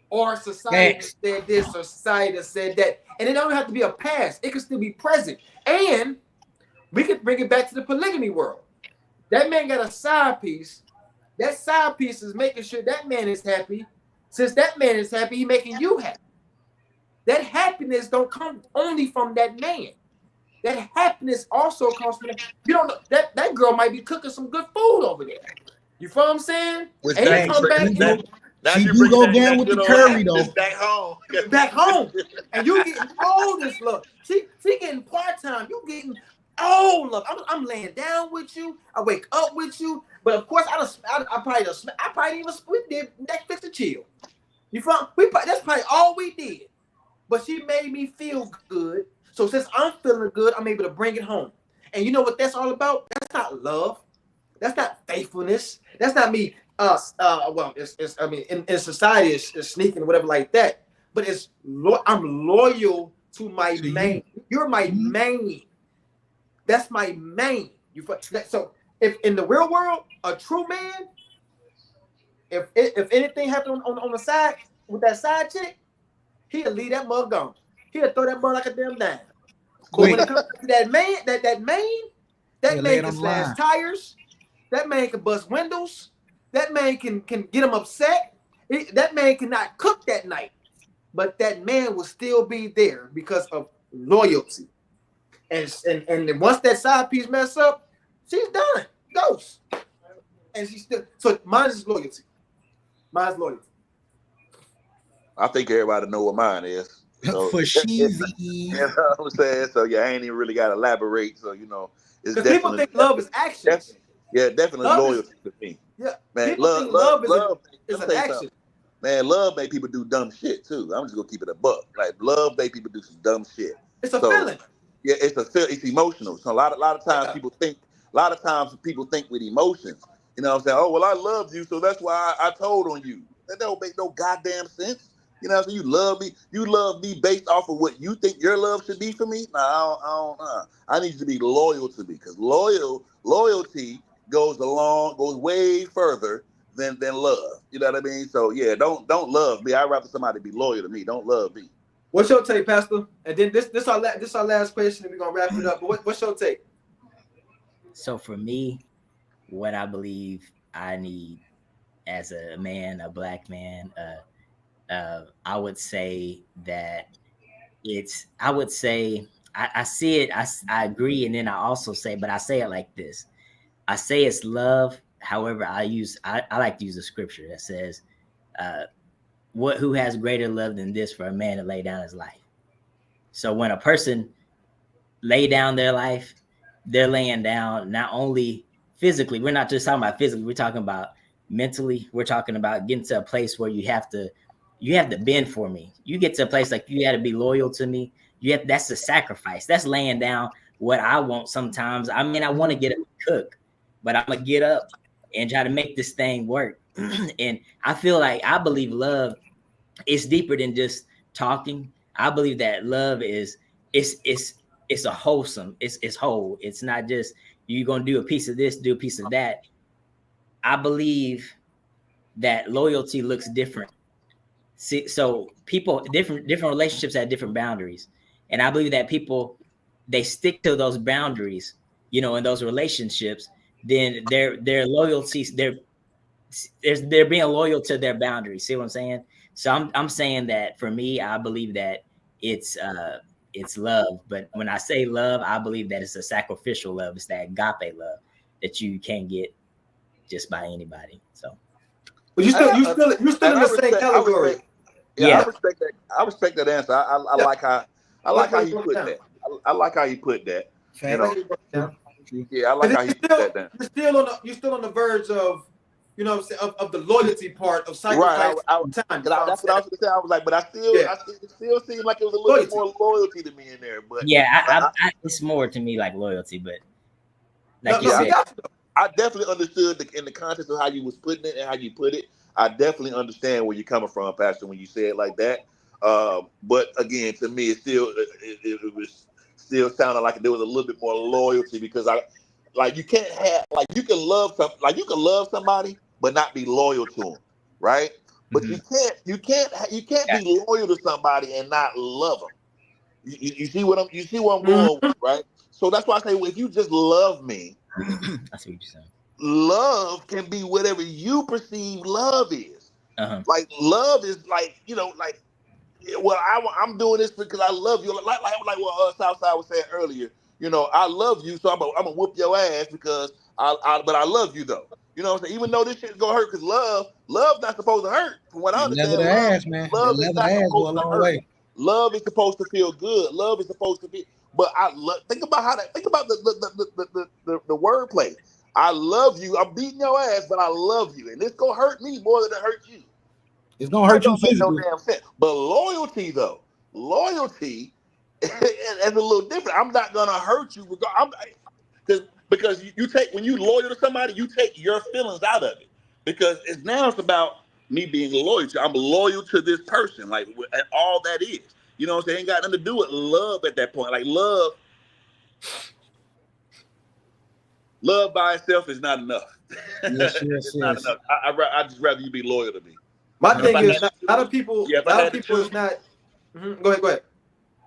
Or society said this, or society said that. And it don't have to be a past. It can still be present. And we could bring it back to the polygamy world. That man got a side piece. That side piece is making sure that man is happy. Since that man is happy, he's making you happy. That happiness don't come only from that man. That happiness also comes from that. You don't know that girl might be cooking some good food over there. You feel what I'm saying? Which and that, you come back, now she you do bring go that, down with the curry though. Back home. Back home. And you getting all this love. She getting part-time. You getting all love. I'm laying down with you. I wake up with you. But of course, I probably even we did Netflix and chill. You feel? That's probably all we did. But she made me feel good. So since I'm feeling good, I'm able to bring it home. And you know what that's all about? That's not love. That's not faithfulness. That's not me. Well, it's I mean, in society, it's sneaking or whatever like that. But I'm loyal to my main. You're my main. That's my main. So if in the real world, a true man, if anything happened on the side with that side chick, he'll leave that mug gone. He'll throw that mug like a damn dime. But when it comes to that man, that man can slash tires. That man can bust windows. That man can get him upset. That man cannot cook that night. But that man will still be there because of loyalty. And once that side piece mess up, she's done. Ghost. And she's still, so mine is loyalty. Mine's loyalty. I think everybody know what mine is. So, for cheesy. You know what I'm saying? So yeah, I ain't even really got to elaborate. So you know, it's definitely people think love is actions. Definitely loyalty to me. Yeah, man. Love is an action. Something. Man, love make people do dumb shit too. I'm just gonna keep it a buck. Like love make people do some dumb shit. It's a feeling. Yeah, it's emotional. So a lot of times people think with emotions. You know what I'm saying? Oh, well, I loved you, so that's why I told on you. That don't make no goddamn sense. You know what I'm saying? You love me based off of what you think your love should be for me? No, I don't. I need you to be loyal to me, because loyalty goes way further than love. You know what I mean? So yeah, don't love me. I'd rather somebody be loyal to me. Don't love me. What's your take, Pastor? And then this our last question, and we're gonna wrap it up. But what's your take? So for me, what I believe I need as a man, a black man, I would say that I see it. I agree, and then I also say, but I say it like this. I say it's love. However, I like to use a scripture that says, who has greater love than this for a man to lay down his life? So when a person lay down their life, they're laying down not only physically, we're not just talking about physically, we're talking about mentally. We're talking about getting to a place where you have to bend for me. You get to a place like you got to be loyal to me. That's a sacrifice. That's laying down what I want sometimes. I mean, I want to get up and cook, but I'm gonna get up and try to make this thing work. And I believe love is deeper than just talking. I believe that love is it's a wholesome, it's whole. It's not just you're gonna do a piece of this, do a piece of that. I believe that loyalty looks different. See, so people, different relationships have different boundaries, and I believe that people, they stick to those boundaries, in those relationships. Then their loyalties, they're being loyal to their boundaries. See what I'm saying? So I'm saying that for me, I believe that it's love. But when I say love, I believe that it's a sacrificial love. It's that agape love that you can't get just by anybody. So, but you're still in the same category. I respect that. I respect that answer. I like how he put that. I like how he put that. Yeah, I like how he put that down. You're still on the verge of, of the loyalty part of sacrifice time. That's what I was gonna say. I was like, but it still seemed like it was a little bit more loyalty to me in there. But yeah, it's more to me like loyalty. But like you said, I definitely understood in the context of how you was putting it and how you put it. I definitely understand where you're coming from, Pastor, when you say it like that. But again, to me, it was still sounding like there was a little bit more loyalty, because you can't have, you can love somebody but not be loyal to them, right? But you can't be loyal to somebody and not love them. You see what I'm going with, right? So that's why I say, well, if you just love me, I see what you're saying. Love can be whatever you perceive love is. Like love is I'm doing this because I love you. Like what Southside was saying earlier. I love you, so I'm gonna whoop your ass because but I love you though. You know what I'm saying? Even though this shit's gonna hurt, because love not supposed to hurt. From what I understand, love is not supposed to hurt. Love is supposed to feel good. Love is supposed to be. But think about the wordplay. I love you. I'm beating your ass, but I love you, and it's gonna hurt me more than it hurts you. It's gonna hurt you physically. No damn sense. But loyalty is a little different. I'm not gonna hurt you because you take, when you loyal to somebody, you take your feelings out of it, because it's about me being loyal to. I'm loyal to this person, like all that is. You know what I'm saying? Ain't got nothing to do with love at that point. Like love by itself is not enough. It's not enough. I just rather you be loyal to me. My thing is, a lot of people is not. Go ahead.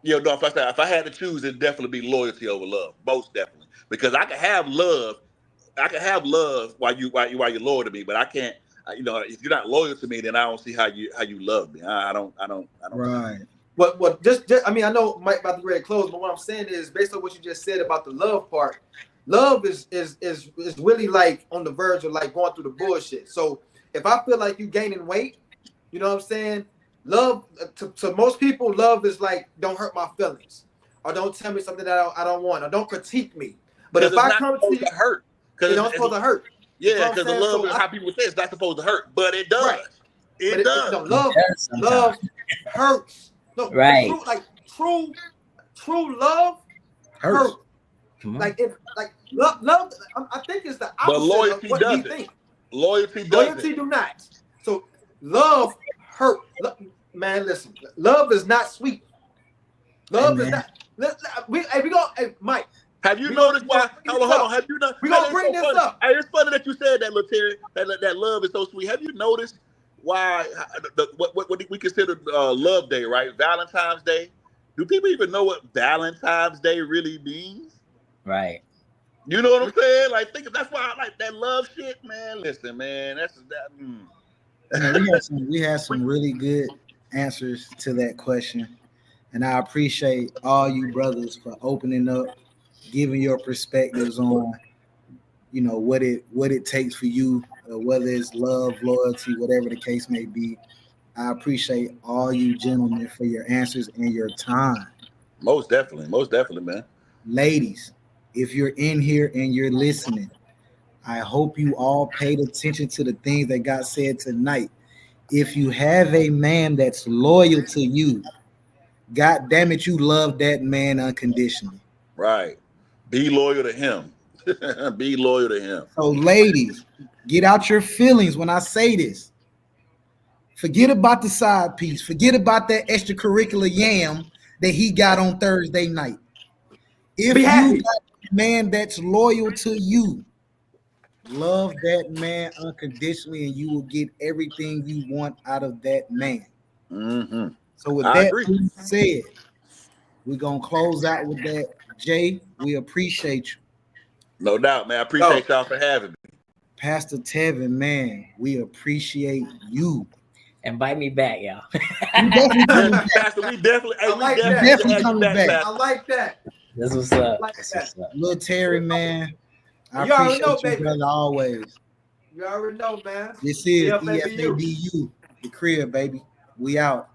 Yeah, no. If I had to choose, it'd definitely be loyalty over love, most definitely. Because I can have love while you're loyal to me, but I can't. If you're not loyal to me, then I don't see how you love me. I don't. Right. But just I mean, I know Mike about to ready to close, but what I'm saying is, based on what you just said about the love part, love is really like on the verge of like going through the bullshit. So if I feel like you gaining weight, you know what I'm saying? Love to most people, love is like, don't hurt my feelings, or don't tell me something that I don't want, or don't critique me. But if I come to you, hurt, it's not supposed to hurt. Yeah, because the love is how people say it's not supposed to hurt, but it does. Right. It does. Love hurts. No, right. True love hurts. Like love. I think it's the opposite. But loyalty of what doesn't. We think. Loyalty do not. So love hurt. Man, listen. Love is not sweet. Love is not. Mike. Have you noticed why? Hold on. Have you noticed? We're gonna bring this up. Hey, it's funny that you said that, Lil T3rry. That love is so sweet. Have you noticed why what we consider Love Day, right? Valentine's Day. Do people even know what Valentine's Day really means? Right. You know what I'm saying? Like, that's why I like that love shit, man. Listen, man, we had some really good answers to that question, and I appreciate all you brothers for opening up, giving your perspectives on, what it takes for you, whether it's love, loyalty, whatever the case may be. I appreciate all you gentlemen for your answers and your time. Most definitely, man. Ladies, if you're in here and you're listening, I hope you all paid attention to the things that got said tonight. If you have a man that's loyal to you, God damn it, you love that man unconditionally. Right. Be loyal to him. Be loyal to him. So, ladies, get out your feelings when I say this. Forget about the side piece. Forget about that extracurricular yam that he got on Thursday night. If Be you happy. got a man that's loyal to you, love that man unconditionally, and you will get everything you want out of that man. Mm-hmm. So, with I that agree. being said, we're gonna close out with that. Jay, we appreciate you. No doubt, man. I appreciate y'all for having me. Pastor Tevin, man, we appreciate you. Invite me back, y'all. You definitely coming Yeah, back. Pastor, we definitely, I like we that. definitely Definitely have you coming back. I like that. That's what's up. Like That's that. what's up. Lil T3rry, man, I You already appreciate know, you, baby. brother, always. You already know, man. This is EFABU. EFABU, the crib, baby. We out.